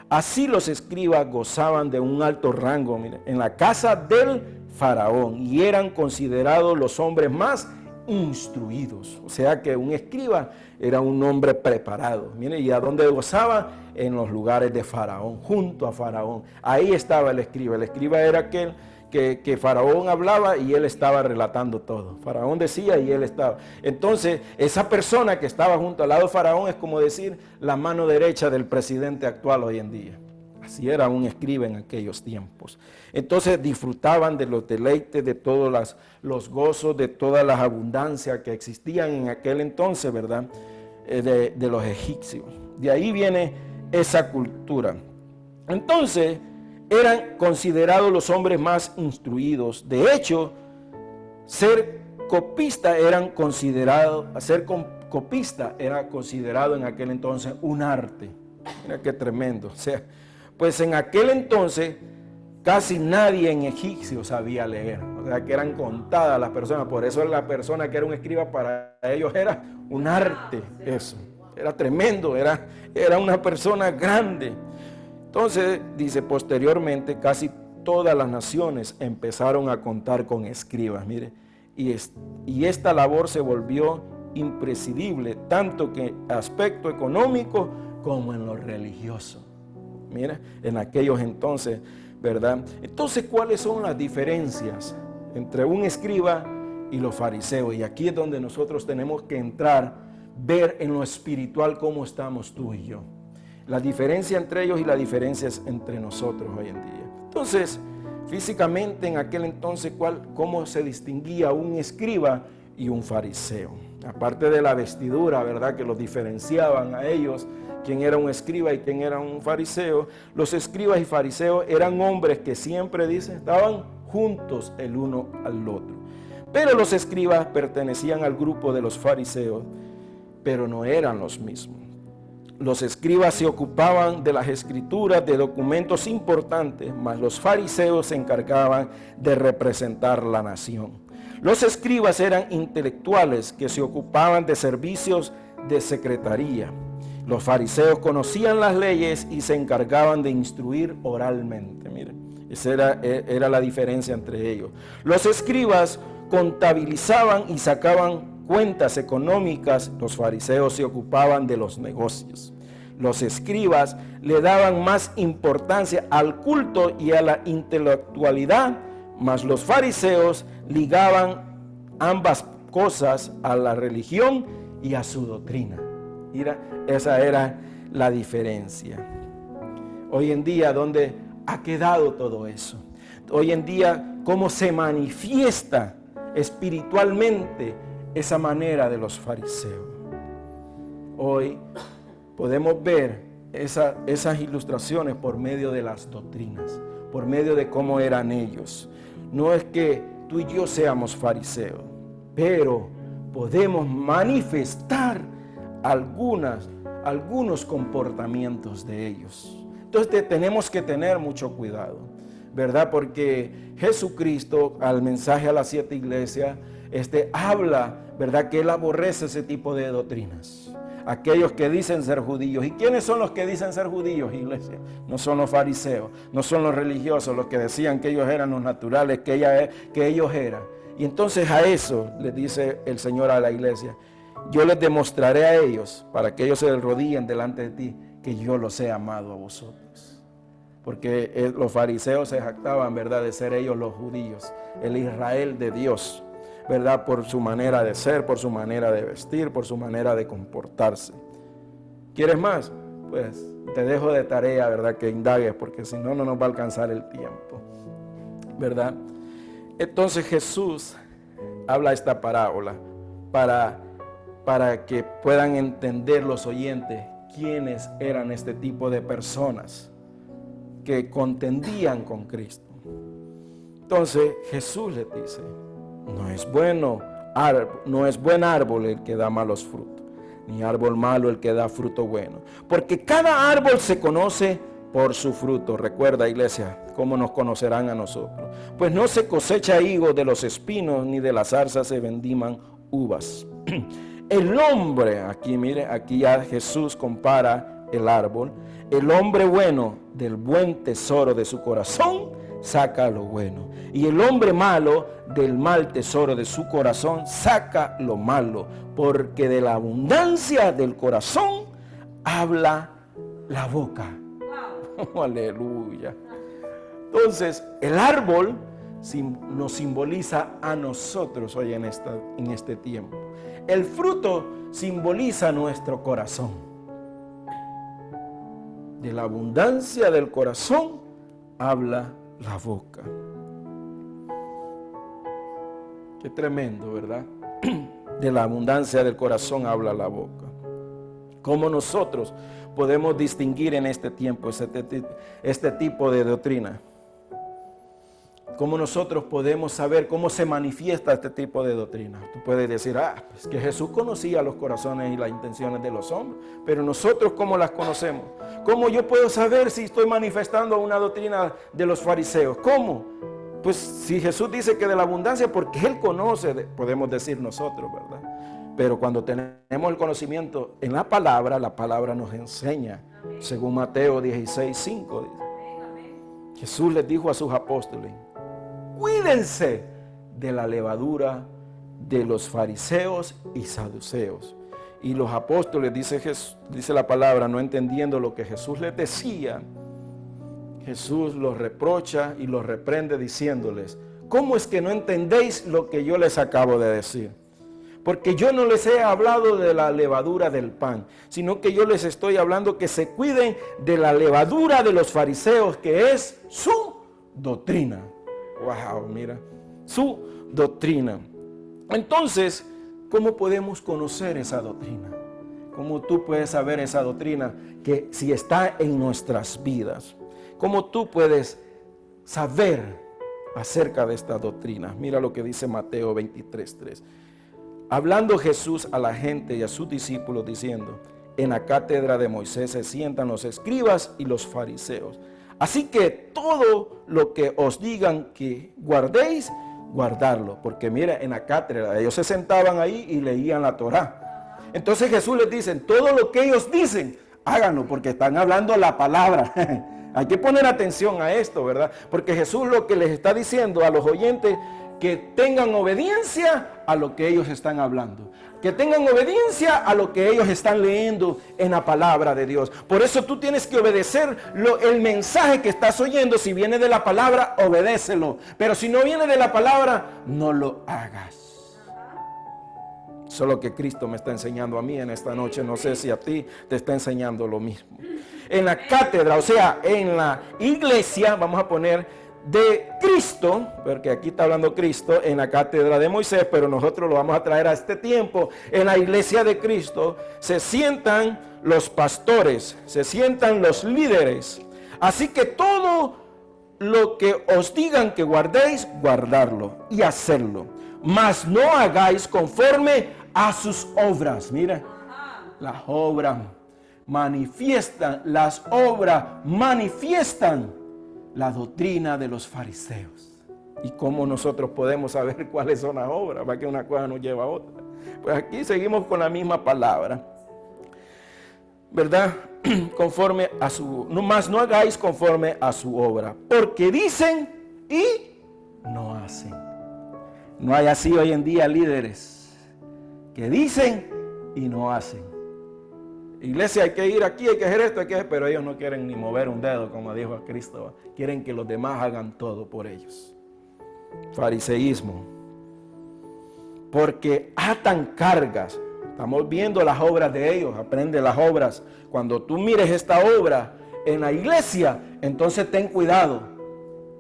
Así los escribas gozaban de un alto rango, miren, en la casa del faraón, y eran considerados los hombres más instruidos. O sea que un escriba era un hombre preparado. Miren, ¿y a dónde gozaba? En los lugares de faraón, junto a faraón. Ahí estaba el escriba. El escriba era aquel que faraón hablaba y él estaba relatando todo. Faraón decía y él estaba. Entonces, esa persona que estaba junto al lado de faraón es como decir la mano derecha del presidente actual hoy en día. Así era un escriba en aquellos tiempos. Entonces disfrutaban de los deleites, de todos los gozos, de todas las abundancias que existían en aquel entonces, ¿verdad? De los egipcios. De ahí viene esa cultura. Entonces, eran considerados los hombres más instruidos. De hecho, ser copista era considerado en aquel entonces un arte. Mira qué tremendo. O sea, pues en aquel entonces casi nadie en egipcio sabía leer. O sea, que eran contadas las personas. Por eso la persona que era un escriba para ellos era un arte. Eso. Era tremendo. Era una persona grande. Entonces, dice, posteriormente casi todas las naciones empezaron a contar con escribas, mire, y esta labor se volvió imprescindible, tanto que en aspecto económico como en lo religioso. Mira, en aquellos entonces, ¿verdad? Entonces, ¿cuáles son las diferencias entre un escriba y los fariseos? Y aquí es donde nosotros tenemos que entrar, ver en lo espiritual cómo estamos tú y yo. La diferencia entre ellos y la diferencia entre nosotros hoy en día. Entonces, físicamente en aquel entonces, ¿cómo se distinguía un escriba y un fariseo? Aparte de la vestidura, ¿verdad? Que los diferenciaban a ellos, quién era un escriba y quién era un fariseo. Los escribas y fariseos eran hombres que siempre, dice, estaban juntos el uno al otro. Pero los escribas pertenecían al grupo de los fariseos, pero no eran los mismos. Los escribas se ocupaban de las escrituras, de documentos importantes, mas los fariseos se encargaban de representar la nación. Los escribas eran intelectuales que se ocupaban de servicios de secretaría. Los fariseos conocían las leyes y se encargaban de instruir oralmente. Miren, esa era la diferencia entre ellos. Los escribas contabilizaban y sacaban cuentas económicas. Los fariseos se ocupaban de los negocios. Los escribas le daban más importancia al culto y a la intelectualidad, mas los fariseos ligaban ambas cosas a la religión y a su doctrina. Mira, esa era la diferencia. Hoy en día, ¿dónde ha quedado todo eso? Hoy en día, ¿cómo se manifiesta espiritualmente esa manera de los fariseos? Hoy podemos ver esas ilustraciones por medio de las doctrinas, por medio de cómo eran ellos. No es que tú y yo seamos fariseos, pero podemos manifestar algunos comportamientos de ellos. Entonces tenemos que tener mucho cuidado, ¿verdad? Porque Jesucristo, al mensaje a las 7 iglesias, habla, ¿verdad?, que Él aborrece ese tipo de doctrinas. Aquellos que dicen ser judíos. ¿Y quiénes son los que dicen ser judíos, iglesia? No son los fariseos, no son los religiosos, los que decían que ellos eran los naturales, que ellos eran. Y entonces a eso le dice el Señor a la iglesia: yo les demostraré a ellos, para que ellos se arrodillen delante de ti, que yo los he amado a vosotros. Porque los fariseos se jactaban, ¿verdad?, de ser ellos los judíos, el Israel de Dios, ¿verdad?, por su manera de ser, por su manera de vestir, por su manera de comportarse. ¿Quieres más? Pues te dejo de tarea, ¿verdad?, que indagues, porque si no, no nos va a alcanzar el tiempo, ¿verdad? Entonces Jesús habla esta parábola para que puedan entender los oyentes quiénes eran este tipo de personas que contendían con Cristo. Entonces Jesús les dice: no es buen árbol el que da malos frutos, ni árbol malo el que da fruto bueno, porque cada árbol se conoce por su fruto. Recuerda, iglesia, cómo nos conocerán a nosotros. Pues no se cosecha higo de los espinos, ni de las zarzas se vendiman uvas. El hombre, aquí ya Jesús compara el árbol. El hombre bueno del buen tesoro de su corazón saca lo bueno, y el hombre malo del mal tesoro de su corazón saca lo malo, porque de la abundancia del corazón habla la boca. Wow. Aleluya. Entonces el árbol nos simboliza a nosotros hoy en este tiempo. El fruto simboliza nuestro corazón. De la abundancia del corazón habla la boca. Qué tremendo, ¿verdad? De la abundancia del corazón habla la boca. ¿Cómo nosotros podemos distinguir en este tiempo este tipo de doctrina? ¿Cómo nosotros podemos saber cómo se manifiesta este tipo de doctrina? Tú puedes decir: pues que Jesús conocía los corazones y las intenciones de los hombres, pero nosotros, ¿cómo las conocemos? ¿Cómo yo puedo saber si estoy manifestando una doctrina de los fariseos? ¿Cómo? Pues si Jesús dice que de la abundancia, porque Él conoce, podemos decir nosotros, ¿verdad? Pero cuando tenemos el conocimiento en la palabra nos enseña. Según Mateo 16:5 dice. Jesús les dijo a sus apóstoles: cuídense de la levadura de los fariseos y saduceos. Y los apóstoles, dice la palabra, no entendiendo lo que Jesús les decía, Jesús los reprocha y los reprende diciéndoles: ¿cómo es que no entendéis lo que yo les acabo de decir? Porque yo no les he hablado de la levadura del pan, sino que yo les estoy hablando que se cuiden de la levadura de los fariseos, que es su doctrina. Wow, mira, su doctrina. Entonces, ¿cómo podemos conocer esa doctrina? ¿Cómo tú puedes saber esa doctrina que si está en nuestras vidas? ¿Cómo tú puedes saber acerca de esta doctrina? Mira lo que dice Mateo 23:3. Hablando Jesús a la gente y a sus discípulos diciendo: en la cátedra de Moisés se sientan los escribas y los fariseos. Así que todo lo que os digan que guardéis, guardarlo. Porque mira, en la cátedra ellos se sentaban ahí y leían la Torá. Entonces Jesús les dice: todo lo que ellos dicen, háganlo, porque están hablando la palabra. Hay que poner atención a esto, ¿verdad? Porque Jesús lo que les está diciendo a los oyentes, que tengan obediencia a lo que ellos están hablando, que tengan obediencia a lo que ellos están leyendo en la palabra de Dios. Por eso tú tienes que obedecer el mensaje que estás oyendo. Si viene de la palabra, obedécelo, pero si no viene de la palabra, no lo hagas. Eso es lo que Cristo me está enseñando a mí en esta noche. No sé si a ti te está enseñando lo mismo. En la cátedra, o sea, en la iglesia, vamos a poner, de Cristo, porque aquí está hablando Cristo en la cátedra de Moisés, pero nosotros lo vamos a traer a este tiempo. En la iglesia de Cristo se sientan los pastores, se sientan los líderes. Así que todo lo que os digan que guardéis, guardarlo y hacerlo. Mas no hagáis conforme a sus obras. Mira, las obras manifiestan, la doctrina de los fariseos. ¿Y cómo nosotros podemos saber cuáles son las obras? Para que una cosa nos lleva a otra. Pues aquí seguimos con la misma palabra, ¿verdad? Conforme a su, no más no hagáis conforme a su obra, porque dicen y no hacen. No hay así hoy en día líderes que dicen y no hacen. Iglesia, hay que ir aquí, hay que hacer esto, pero ellos no quieren ni mover un dedo, como dijo Cristo. Quieren que los demás hagan todo por ellos. Fariseísmo. Porque atan cargas. Estamos viendo las obras de ellos, aprende las obras. Cuando tú mires esta obra en la iglesia, entonces ten cuidado.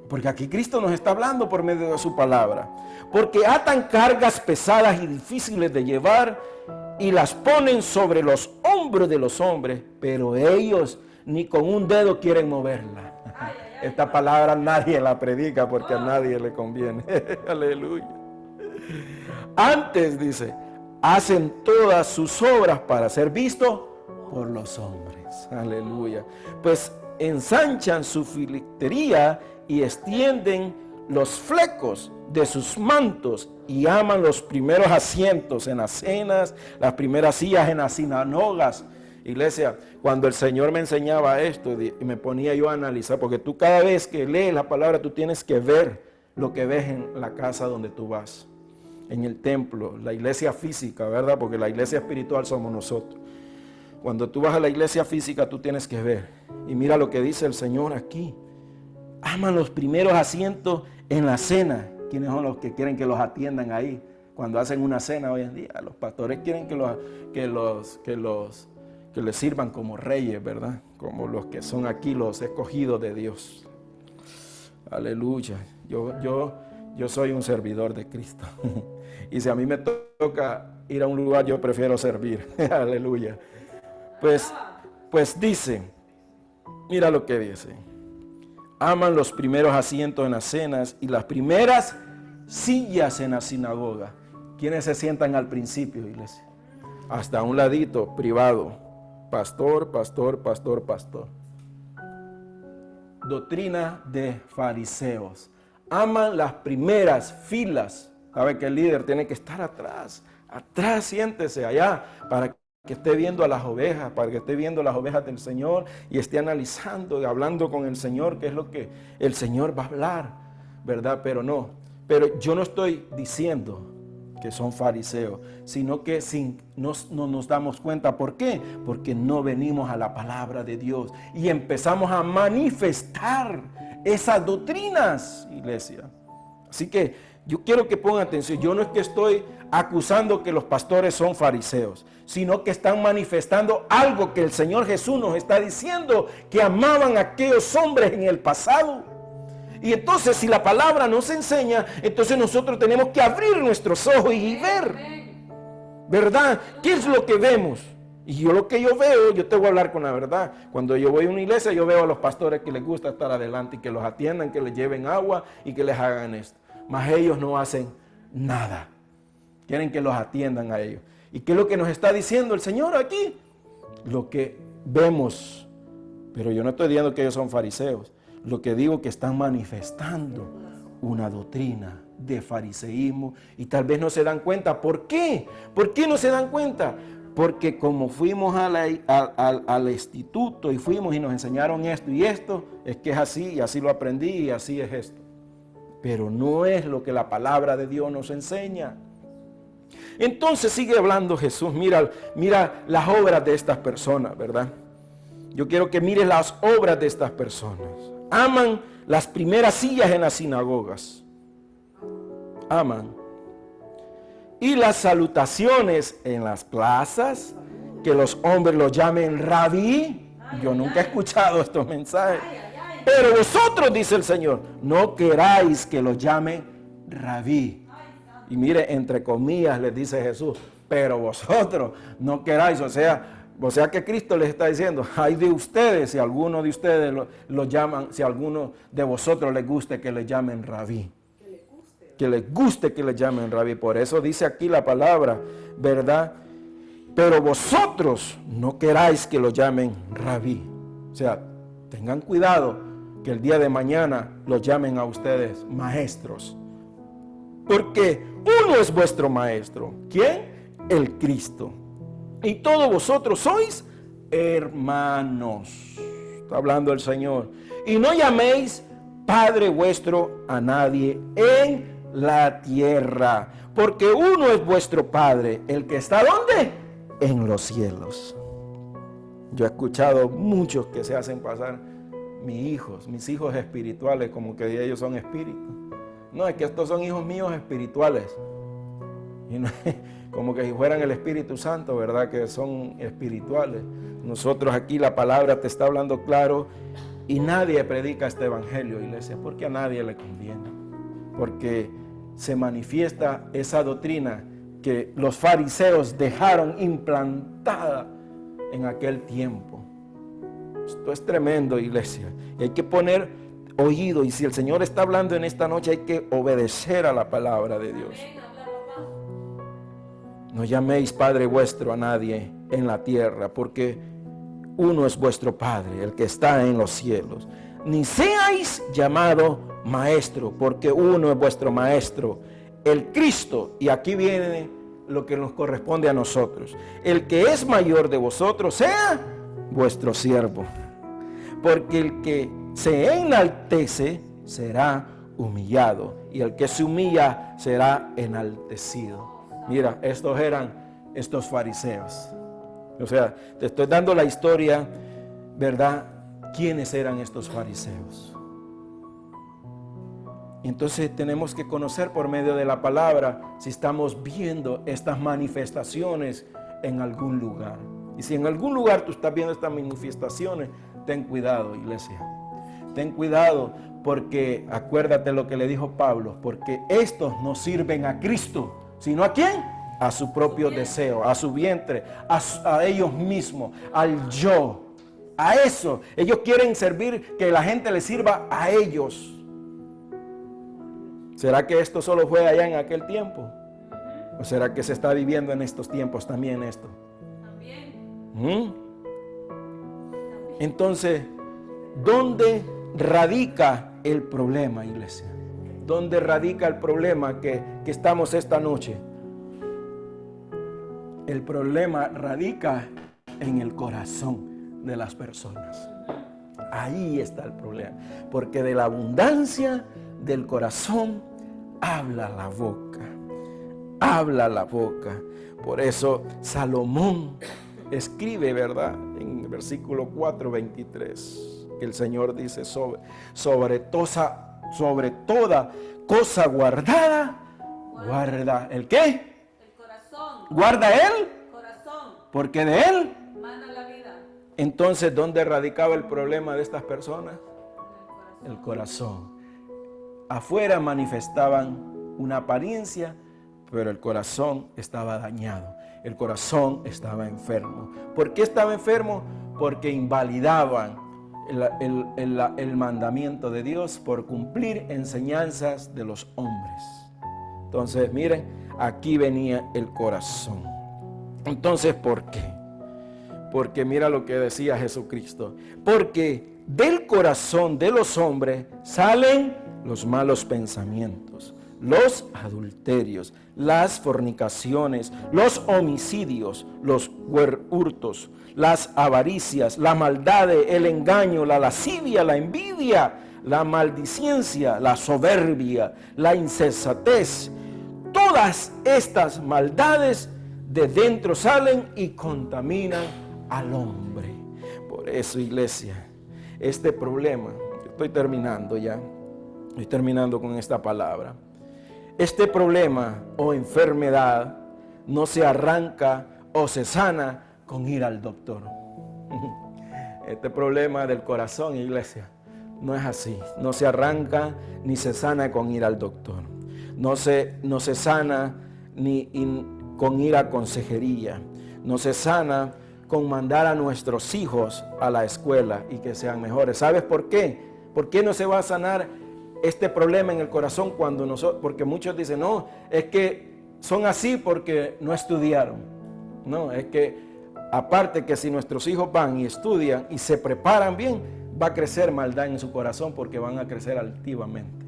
Porque aquí Cristo nos está hablando por medio de su palabra. Porque atan cargas pesadas y difíciles de llevar y las ponen sobre los hombros de los hombres, pero ellos ni con un dedo quieren moverla. Esta palabra nadie la predica porque a nadie le conviene. Aleluya. Antes dice, hacen todas sus obras para ser vistos por los hombres. Aleluya. Pues ensanchan su filactería y extienden los flecos de sus mantos y aman los primeros asientos en las cenas, las primeras sillas en las sinagogas. Iglesia, cuando el Señor me enseñaba esto y me ponía yo a analizar, porque tú cada vez que lees la palabra, tú tienes que ver lo que ves en la casa donde tú vas, en el templo, la iglesia física, ¿verdad? Porque la iglesia espiritual somos nosotros. Cuando tú vas a la iglesia física, tú tienes que ver. Y mira lo que dice el Señor aquí. Aman los primeros asientos en la cena. ¿Quiénes son los que quieren que los atiendan ahí? Cuando hacen una cena hoy en día, los pastores quieren que les sirvan como reyes, ¿verdad? Como los que son aquí los escogidos de Dios. Aleluya. Yo soy un servidor de Cristo. Y si a mí me toca ir a un lugar, yo prefiero servir. Aleluya. Pues dice, mira lo que dice. Aman los primeros asientos en las cenas y las primeras sillas en la sinagoga. ¿Quiénes se sientan al principio, iglesia? Hasta un ladito, privado. Pastor, pastor, pastor, pastor. Doctrina de fariseos. Aman las primeras filas. Sabe que el líder tiene que estar atrás. Atrás, siéntese allá para que esté viendo a las ovejas, para que esté viendo las ovejas del Señor y esté analizando y hablando con el Señor, que es lo que el Señor va a hablar, ¿verdad? Pero yo no estoy diciendo que son fariseos, sino que no nos damos cuenta. ¿Por qué? Porque no venimos a la palabra de Dios y empezamos a manifestar esas doctrinas, iglesia. Así que yo quiero que pongan atención. Yo no es que estoy acusando que los pastores son fariseos, sino que están manifestando algo que el Señor Jesús nos está diciendo, que amaban a aquellos hombres en el pasado. Y entonces, si la palabra nos enseña, entonces nosotros tenemos que abrir nuestros ojos y ver, ¿verdad? ¿Qué es lo que vemos? Y lo que yo veo, yo te voy a hablar con la verdad. Cuando yo voy a una iglesia, yo veo a los pastores que les gusta estar adelante y que los atiendan, que les lleven agua y que les hagan esto. Mas ellos no hacen nada. Quieren que los atiendan a ellos. ¿Y qué es lo que nos está diciendo el Señor aquí? Lo que vemos. Pero yo no estoy diciendo que ellos son fariseos. Lo que digo es que están manifestando una doctrina de fariseísmo y tal vez no se dan cuenta. ¿Por qué? ¿Por qué no se dan cuenta? Porque como fuimos al instituto y fuimos y nos enseñaron esto y esto, es que es así y así lo aprendí y así es esto. Pero no es lo que la palabra de Dios nos enseña. Entonces sigue hablando Jesús. Mira las obras de estas personas, ¿verdad? Yo quiero que mires las obras de estas personas. Aman las primeras sillas en las sinagogas. Aman. Y las salutaciones en las plazas, que los hombres los llamen rabí. Yo nunca he escuchado estos mensajes. Pero vosotros, dice el Señor, no queráis que los llame rabí. Y mire, entre comillas les dice Jesús, pero vosotros no queráis, o sea que Cristo les está diciendo, ay de ustedes, si alguno de ustedes lo llaman, si alguno de vosotros les guste que le llamen rabí. Que les guste que le llamen rabí. Por eso dice aquí la palabra, ¿verdad? Pero vosotros no queráis que lo llamen rabí. O sea, tengan cuidado que el día de mañana los llamen a ustedes maestros. Porque uno es vuestro maestro. ¿Quién? El Cristo. Y todos vosotros sois hermanos. Está hablando el Señor. Y no llaméis Padre vuestro a nadie en la tierra. Porque uno es vuestro Padre, el que está ¿dónde? En los cielos. Yo he escuchado muchos que se hacen pasar mis hijos espirituales, como que ellos son espíritus. No, es que estos son hijos míos espirituales. Y no, como que si fueran el Espíritu Santo, ¿verdad? Que son espirituales. Nosotros aquí la palabra te está hablando claro y nadie predica este evangelio, iglesia, porque a nadie le conviene. Porque se manifiesta esa doctrina que los fariseos dejaron implantada en aquel tiempo. Esto es tremendo, iglesia. Y hay que poner oído. Y si el Señor está hablando en esta noche, hay que obedecer a la palabra de Dios. No llaméis Padre vuestro a nadie en la tierra, porque uno es vuestro Padre, el que está en los cielos. Ni seáis llamado maestro, porque uno es vuestro maestro, el Cristo. Y aquí viene lo que nos corresponde a nosotros. El que es mayor de vosotros sea vuestro siervo, porque el que se enaltece será humillado, y el que se humilla será enaltecido. Mira, estos eran estos fariseos. O sea, te estoy dando la historia, ¿verdad? ¿Quiénes eran estos fariseos? Entonces tenemos que conocer por medio de la palabra si estamos viendo estas manifestaciones en algún lugar. Y si en algún lugar tú estás viendo estas manifestaciones, ten cuidado, iglesia. Ten cuidado, porque acuérdate lo que le dijo Pablo, porque estos no sirven a Cristo, sino ¿a quién? A su propio deseo, a su vientre, a ellos mismos, al yo. A eso, ellos quieren servir, que la gente les sirva a ellos. ¿Será que esto solo fue allá en aquel tiempo? ¿O será que se está viviendo en estos tiempos también esto? También. Entonces, ¿dónde radica el problema, iglesia? ¿Dónde radica el problema que estamos esta noche? El problema radica en el corazón de las personas. Ahí está el problema. Porque de la abundancia del corazón habla la boca. Habla la boca. Por eso Salomón escribe, ¿verdad? En el versículo 4:23, que el Señor dice sobre toda cosa guardada, guarda ¿el qué? El corazón. Guarda el Corazón. porque de él Mana la vida. Entonces, ¿dónde radicaba el problema de estas personas? El corazón. Afuera manifestaban una apariencia, pero el corazón estaba dañado. El corazón estaba enfermo. ¿Por qué estaba enfermo? Porque invalidaban el mandamiento de Dios por cumplir enseñanzas de los hombres. Entonces, miren, aquí venía el corazón. Entonces, ¿por qué? Porque mira lo que decía Jesucristo. Porque del corazón de los hombres salen los malos pensamientos, los adulterios, las fornicaciones, los homicidios, los hurtos, las avaricias, la maldad, el engaño, la lascivia, la envidia, la maldicencia, la soberbia, la insensatez. Todas estas maldades de dentro salen y contaminan al hombre. Por eso, iglesia, este problema, estoy terminando ya, estoy terminando con esta palabra. Este problema o enfermedad no se arranca o se sana con ir al doctor. Este problema del corazón, iglesia, No es así. No se arranca ni se sana con ir al doctor. No se sana con ir a consejería. No se sana con mandar a nuestros hijos a la escuela y que sean mejores. ¿Sabes por qué? ¿Por qué no se va a sanar este problema en el corazón cuando nosotros? Porque muchos dicen, no, es que son así porque no estudiaron. No, es que aparte que si nuestros hijos van y estudian y se preparan bien, va a crecer maldad en su corazón porque van a crecer altivamente.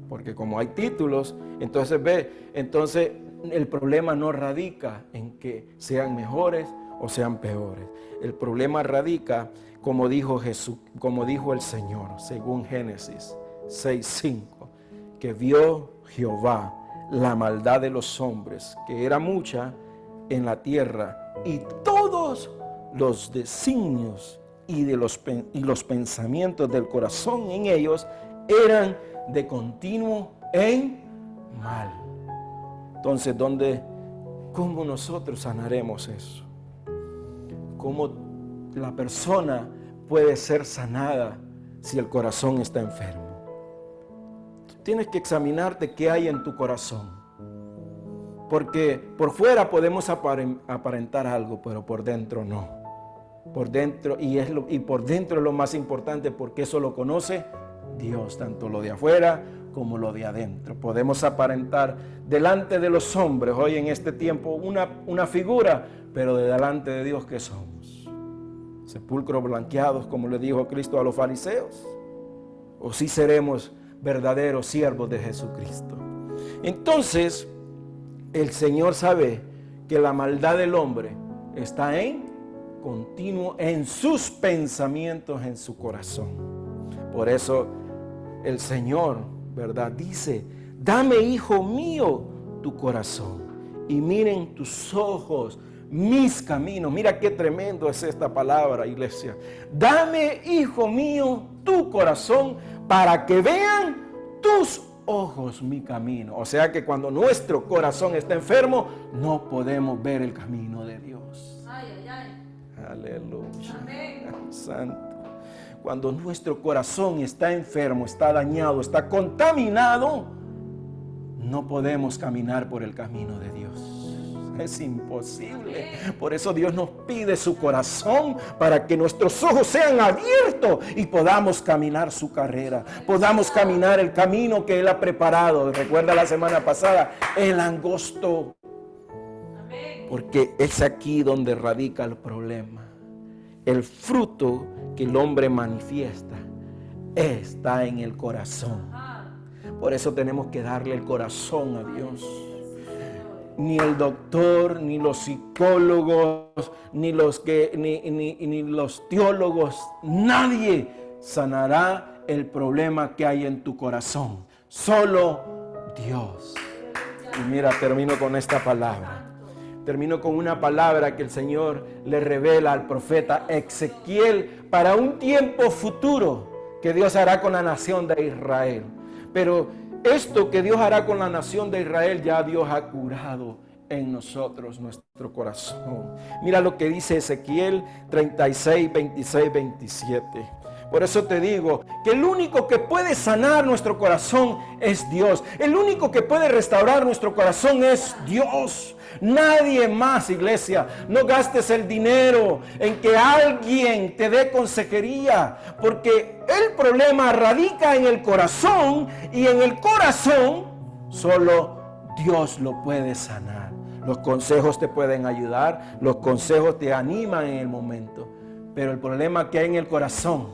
Porque como hay títulos, entonces el problema no radica en que sean mejores o sean peores. El problema radica, como dijo Jesús, como dijo el Señor, según Génesis 6:5, que vio Jehová la maldad de los hombres, que era mucha en la tierra, y todos los designios y los pensamientos del corazón en ellos eran de continuo en mal. Entonces, ¿cómo nosotros sanaremos eso? ¿Cómo la persona puede ser sanada si el corazón está enfermo? Tienes que examinarte qué hay en tu corazón. Porque por fuera podemos aparentar algo, pero por dentro no. Por dentro, y por dentro es lo más importante, porque eso lo conoce Dios, tanto lo de afuera como lo de adentro. Podemos aparentar delante de los hombres hoy en este tiempo una figura, pero de delante de Dios, ¿qué somos? ¿Sepulcros blanqueados, como le dijo Cristo a los fariseos? ¿O sí seremos verdaderos siervos de Jesucristo? Entonces, el Señor sabe que la maldad del hombre está en continuo en sus pensamientos, en su corazón. Por eso el Señor, ¿verdad?, dice: dame, hijo mío, tu corazón, y miren tus ojos mis caminos. Mira qué tremendo es esta palabra, iglesia. Dame, hijo mío, tu corazón, para que vean tus ojos mi camino. O sea que cuando nuestro corazón está enfermo, no podemos ver el camino de Dios. Ay, ay, ay. Aleluya. Amén. Santo. Cuando nuestro corazón está enfermo, está dañado, está contaminado, no podemos caminar por el camino de Dios. Es imposible. Por eso Dios nos pide su corazón, para que nuestros ojos sean abiertos y podamos caminar su carrera, podamos caminar el camino que Él ha preparado. Recuerda la semana pasada, el angosto. Porque es aquí donde radica el problema. El fruto que el hombre manifiesta está en el corazón. Por eso tenemos que darle el corazón a Dios. Ni el doctor, ni los psicólogos, ni los teólogos, nadie sanará el problema que hay en tu corazón. Solo Dios. Y mira, termino con esta palabra. Termino con una palabra que el Señor le revela al profeta Ezequiel para un tiempo futuro que Dios hará con la nación de Israel. Pero esto que Dios hará con la nación de Israel, ya Dios ha curado en nosotros, nuestro corazón. Mira lo que dice Ezequiel 36, 26, 27. Por eso te digo que el único que puede sanar nuestro corazón es Dios. El único que puede restaurar nuestro corazón es Dios. Nadie más, iglesia. No gastes el dinero en que alguien te dé consejería, porque el problema radica en el corazón, y en el corazón solo Dios lo puede sanar. Los consejos te pueden ayudar, los consejos te animan en el momento, pero el problema que hay en el corazón,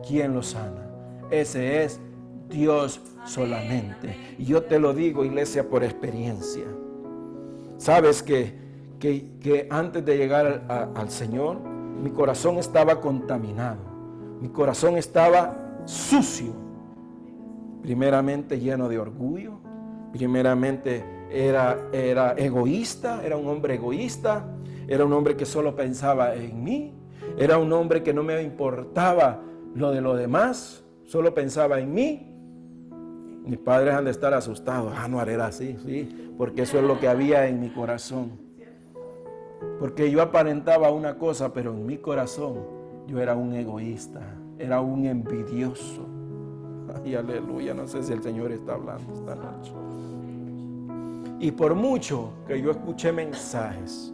¿quién lo sana? Ese es Dios solamente. Y yo te lo digo, iglesia, por experiencia. Sabes que antes de llegar al Señor, mi corazón estaba contaminado. Mi corazón estaba sucio. Primeramente lleno de orgullo. Primeramente era egoísta. Era un hombre egoísta. Era un hombre que solo pensaba en mí. Era un hombre que no me importaba lo de los demás. Solo pensaba en mí. Mis padres han de estar asustados. No haré así, sí, porque eso es lo que había en mi corazón. Porque yo aparentaba una cosa, pero en mi corazón yo era un egoísta, era un envidioso. Y aleluya, no sé si el Señor está hablando esta noche. Y por mucho que yo escuché mensajes,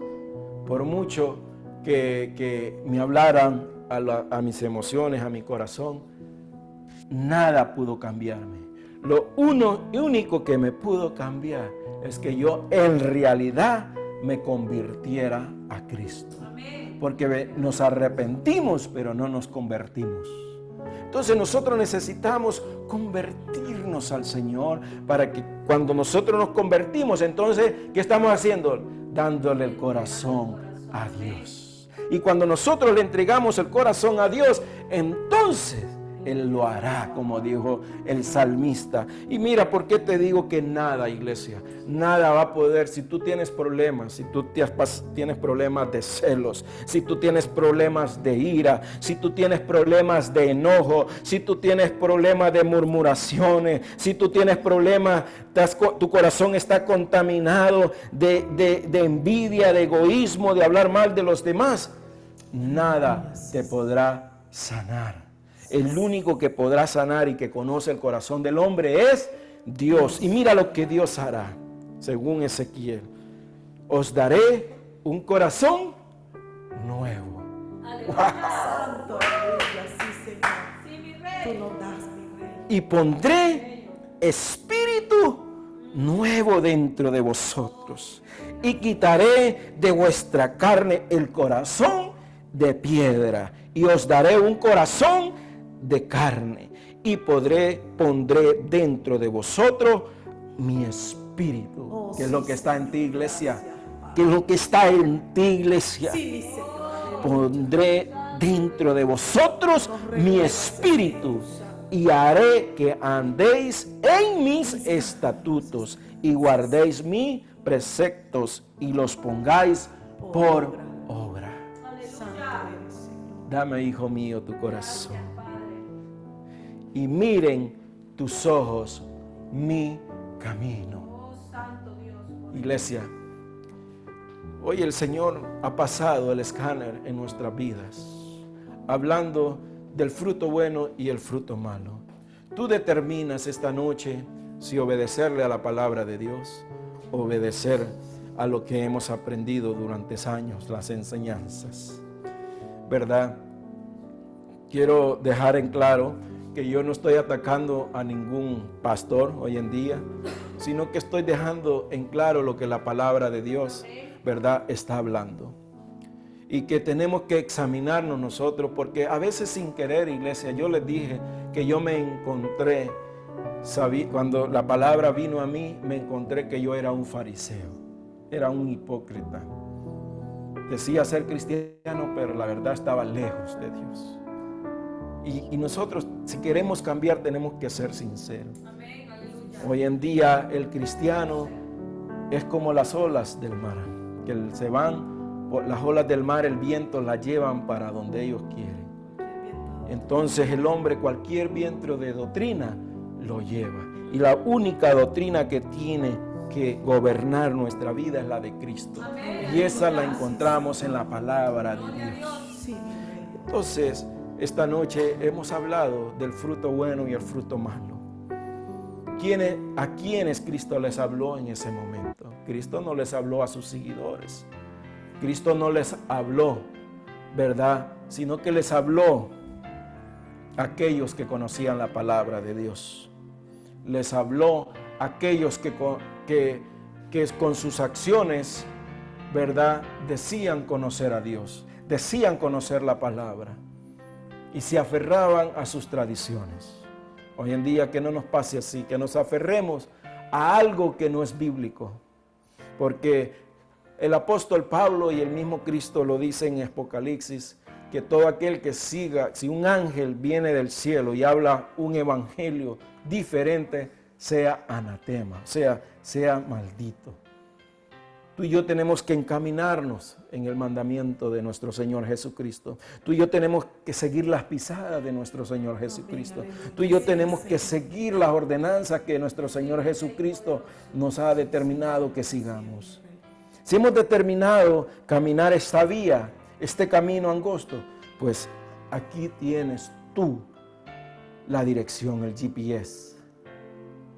por mucho que me hablaran a mis emociones, a mi corazón, nada pudo cambiarme. Lo único que me pudo cambiar es que yo en realidad me convirtiera a Cristo. Porque nos arrepentimos, pero no nos convertimos. Entonces nosotros necesitamos convertirnos al Señor para que cuando nosotros nos convertimos, entonces, ¿qué estamos haciendo? Dándole el corazón a Dios. Y cuando nosotros le entregamos el corazón a Dios, entonces Él lo hará, como dijo el salmista. Y mira, ¿por qué te digo que nada, iglesia? Nada va a poder, si tú tienes problemas, si tú tienes problemas de celos, si tú tienes problemas de ira, si tú tienes problemas de enojo, si tú tienes problemas de murmuraciones, si tú tienes problemas, tu corazón está contaminado de envidia, de egoísmo, de hablar mal de los demás, nada te podrá sanar. El único que podrá sanar y que conoce el corazón del hombre es Dios. Y mira lo que Dios hará, según Ezequiel. Os daré un corazón nuevo. Santo, aleluya, sí, Señor. Sí, mi rey. Tú nos das, mi rey. Y pondré espíritu nuevo dentro de vosotros. Y quitaré de vuestra carne el corazón de piedra. Y os daré un corazón de carne, y pondré dentro de vosotros mi espíritu. ¿Qué es lo que está en ti, iglesia? ¿Qué es lo que está en ti, iglesia? Sí, mi Señor. Pondré dentro de vosotros mi espíritu y haré que andéis en mis estatutos y guardéis mis preceptos y los pongáis por obra. Dame, hijo mío, tu corazón. Y miren tus ojos mi camino. Iglesia, hoy el Señor ha pasado el escáner en nuestras vidas, hablando del fruto bueno y el fruto malo. Tú determinas esta noche si obedecerle a la palabra de Dios, obedecer a lo que hemos aprendido durante años, las enseñanzas, ¿verdad? Quiero dejar en claro que yo no estoy atacando a ningún pastor hoy en día, sino que estoy dejando en claro lo que la palabra de Dios, ¿verdad?, está hablando. Y que tenemos que examinarnos nosotros, porque a veces sin querer, iglesia, yo les dije que yo me encontré, cuando la palabra vino a mí, me encontré que yo era un fariseo, era un hipócrita. Decía ser cristiano, pero la verdad estaba lejos de Dios. Y nosotros, si queremos cambiar, tenemos que ser sinceros. Amén, aleluya. Hoy en día el cristiano es como las olas del mar, que se van por las olas del mar, el viento las llevan para donde ellos quieren. Entonces el hombre, cualquier viento de doctrina lo lleva. Y la única doctrina que tiene que gobernar nuestra vida es la de Cristo. Amén. Y esa la encontramos en la palabra de Dios. Sí, mi rey. Entonces, esta noche hemos hablado del fruto bueno y el fruto malo. ¿A quiénes Cristo les habló en ese momento? Cristo no les habló a sus seguidores. Cristo no les habló, ¿verdad?, sino que les habló a aquellos que conocían la palabra de Dios. Les habló a aquellos que con sus acciones, ¿verdad?, decían conocer a Dios, decían conocer la palabra. Y se aferraban a sus tradiciones. Hoy en día que no nos pase así, que nos aferremos a algo que no es bíblico. Porque el apóstol Pablo y el mismo Cristo lo dicen en Apocalipsis, que todo aquel que siga, si un ángel viene del cielo y habla un evangelio diferente, sea anatema, sea maldito. Tú y yo tenemos que encaminarnos en el mandamiento de nuestro Señor Jesucristo. Tú y yo tenemos que seguir las pisadas de nuestro Señor Jesucristo. Tú y yo tenemos que seguir las ordenanzas que nuestro Señor Jesucristo nos ha determinado que sigamos. Si hemos determinado caminar esta vía, este camino angosto, pues aquí tienes tú la dirección, el GPS,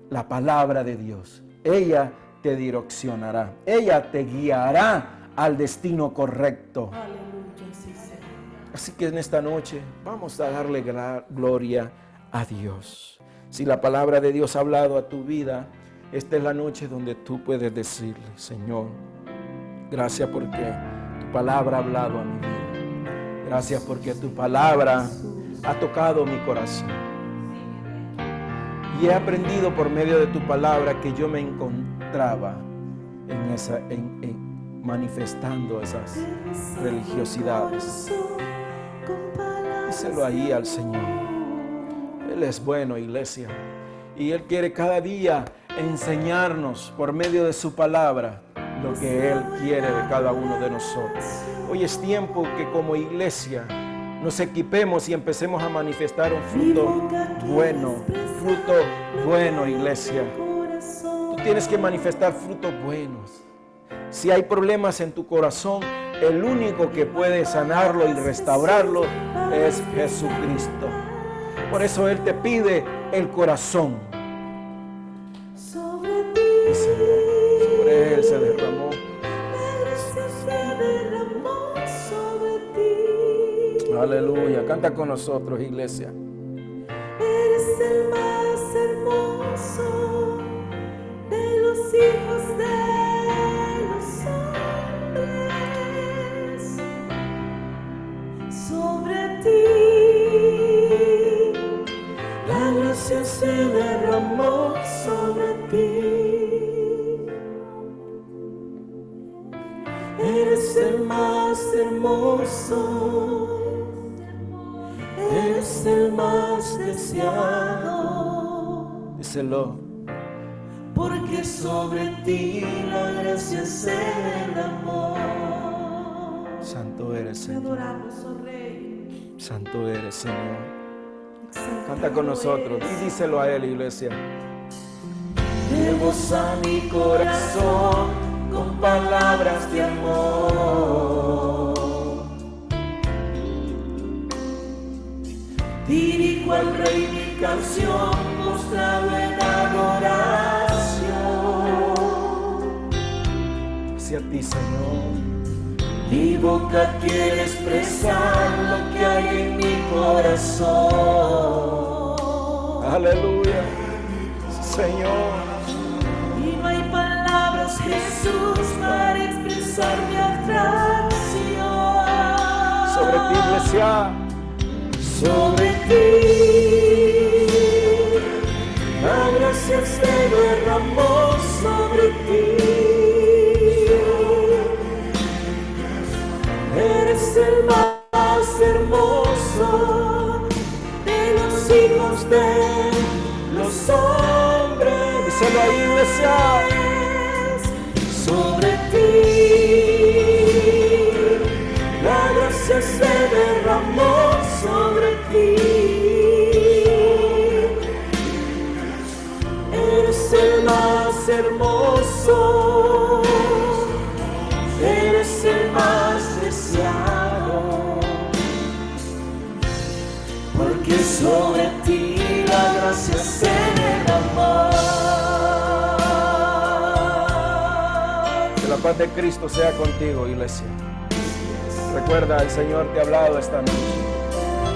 la palabra de Dios. Ella te direccionará, ella te guiará al destino correcto. Aleluya, sí, Señor. Así que en esta noche vamos a darle gloria a Dios. Si la palabra de Dios ha hablado a tu vida, esta es la noche donde tú puedes decirle: Señor, gracias porque tu palabra ha hablado a mi vida. Gracias porque tu palabra ha tocado mi corazón. Y he aprendido por medio de tu palabra que yo me encontraba manifestando esas religiosidades. Díselo ahí al Señor. Él es bueno, iglesia. Y Él quiere cada día enseñarnos por medio de su palabra lo que Él quiere de cada uno de nosotros. Hoy es tiempo que como iglesia nos equipemos y empecemos a manifestar un fruto bueno, iglesia. Tú tienes que manifestar frutos buenos. Si hay problemas en tu corazón, el único que puede sanarlo y restaurarlo es Jesucristo. Por eso Él te pide el corazón. Y sobre Él se derramó. Aleluya. Canta con nosotros, iglesia. Eres el más hermoso de los hijos de los hombres. Sobre ti la gracia se derramó sobre ti. Eres el más hermoso. Eres el más deseado. Díselo. Porque sobre ti la gracia se derramó. Santo eres, Te Señor. adoramos, oh Rey. Santo eres, Señor. Exaltado Canta con nosotros y eres. díselo a Él, iglesia. Llevos a mi corazón con palabras de amor. Dirijo al Rey mi canción, postrado en adoración. Hacia ti, Señor. Mi boca quiere expresar lo que hay en mi corazón. Aleluya. Señor. Y no hay palabras, Jesús, para expresar mi atracción. Sobre ti, iglesia. Sobre ti la gracia se derramó sobre ti. Eres el más hermoso de los hijos de los hombres. Díselo ahí, iglesia. Sobre ti la gracia se derramó sobre ti. Eres el más hermoso. Eres el más deseado. Porque sobre ti la gracia se derramó. Que la paz de Cristo sea contigo, iglesia. Recuerda, el Señor te ha hablado esta noche.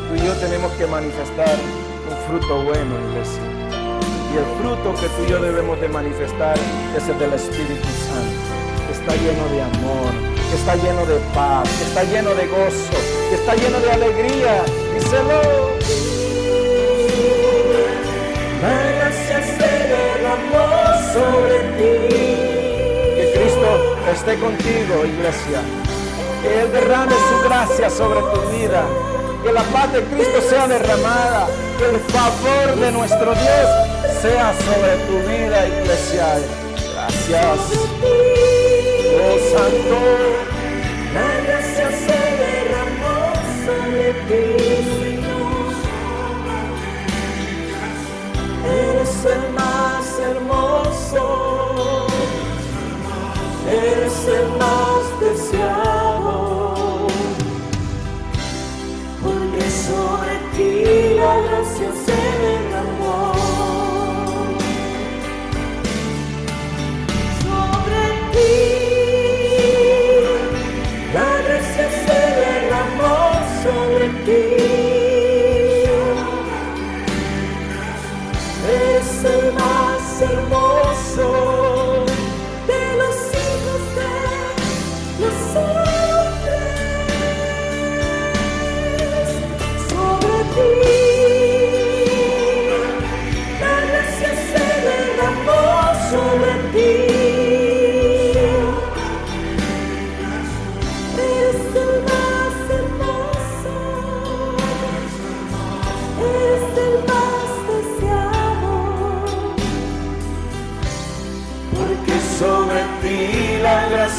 Tú y yo tenemos que manifestar un fruto bueno, iglesia. Y el fruto que tú y yo debemos de manifestar es el del Espíritu Santo. Que está lleno de amor, que está lleno de paz, que está lleno de gozo, que está lleno de alegría. Díselo. La gracia se derramó sobre ti. Que Cristo esté contigo, iglesia. Que Él derrame su gracia sobre tu vida. Que la paz de Cristo sea derramada. Que el favor de nuestro Dios sea sobre tu vida, iglesia. Gracias. Oh Santo. La gracia se derramó sobre ti, Señor. Eres el más hermoso. Eres el más deseado. Porque sobre ti la gracia se derramó.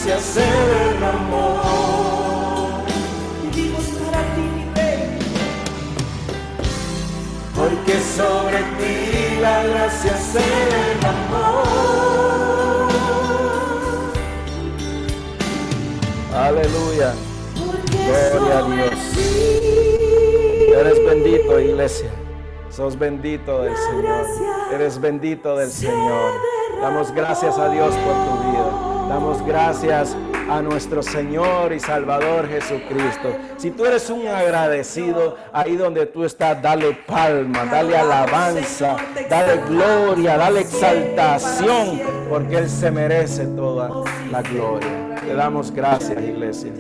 gracia se derramó. Vivimos para ti, mi Rey. Porque sobre ti la gracia se derramó. Aleluya. Porque Gloria a sobre Dios. ti Eres bendito, iglesia. Sos bendito del la Señor. gracia Eres bendito del se Señor. Damos gracias a Dios por tu vida. Damos gracias a nuestro Señor y Salvador Jesucristo. Si tú eres un agradecido, ahí donde tú estás, dale palma, dale alabanza, dale gloria, dale exaltación, porque Él se merece toda la gloria. Le damos gracias, iglesia.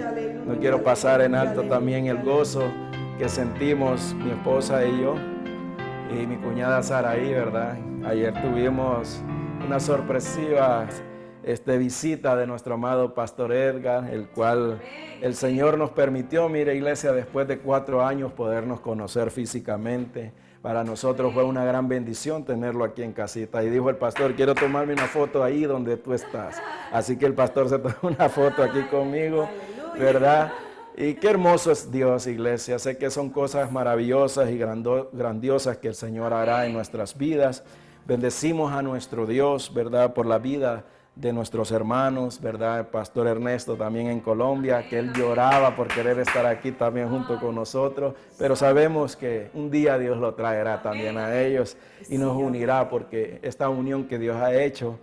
No quiero pasar en alto también el gozo que sentimos mi esposa y yo y mi cuñada Saraí, ¿verdad? Ayer tuvimos una sorpresiva visita de nuestro amado Pastor Edgar, el cual el Señor nos permitió, mire iglesia, después de 4 años podernos conocer físicamente. Para nosotros fue una gran bendición tenerlo aquí en casita. Y dijo el pastor, quiero tomarme una foto ahí donde tú estás. Así que el pastor se tomó una foto aquí conmigo, ¿verdad? Y qué hermoso es Dios, iglesia. Sé que son cosas maravillosas y grandiosas que el Señor hará en nuestras vidas. Bendecimos a nuestro Dios, ¿verdad? Por la vida de nuestros hermanos, ¿verdad? El pastor Ernesto también en Colombia, que él lloraba por querer estar aquí también junto con nosotros, pero sabemos que un día Dios lo traerá también a ellos y nos unirá, porque esta unión que Dios ha hecho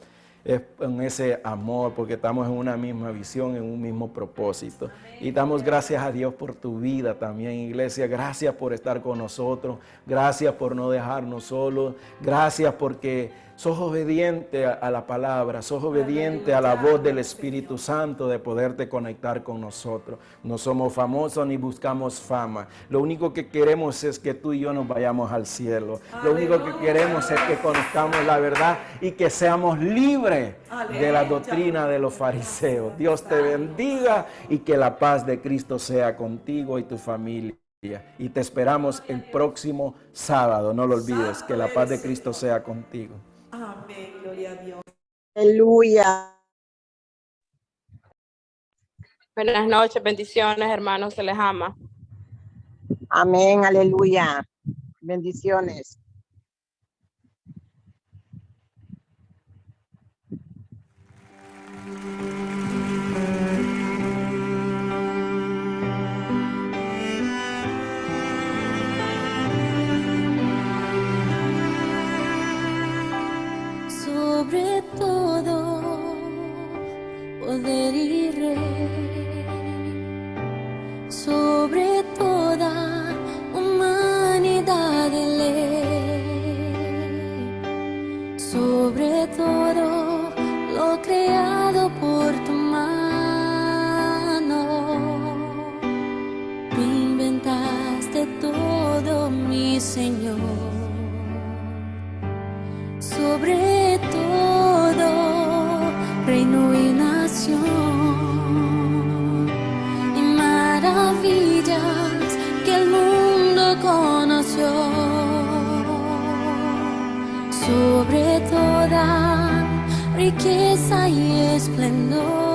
es en ese amor, porque estamos en una misma visión, en un mismo propósito. Y damos gracias a Dios por tu vida también, iglesia. Gracias por estar con nosotros. Gracias por no dejarnos solos. Gracias porque sos obediente a la palabra, sos obediente a la voz del Espíritu Santo de poderte conectar con nosotros. No somos famosos ni buscamos fama. Lo único que queremos es que tú y yo nos vayamos al cielo. Lo único que queremos es que conozcamos la verdad y que seamos libres de la doctrina de los fariseos. Dios te bendiga y que la paz de Cristo sea contigo y tu familia. Y te esperamos el próximo sábado. No lo olvides, que la paz de Cristo sea contigo. Amén, gloria a Dios. Aleluya. Buenas noches, bendiciones, hermanos, se les ama. Amén, aleluya. Bendiciones. Sobre todo poder y rey, sobre toda humanidad y ley, sobre todo lo creado por tu mano, inventaste todo, mi Señor. Sobre todo, reino y nación, y maravillas que el mundo conoció. Sobre toda riqueza y esplendor,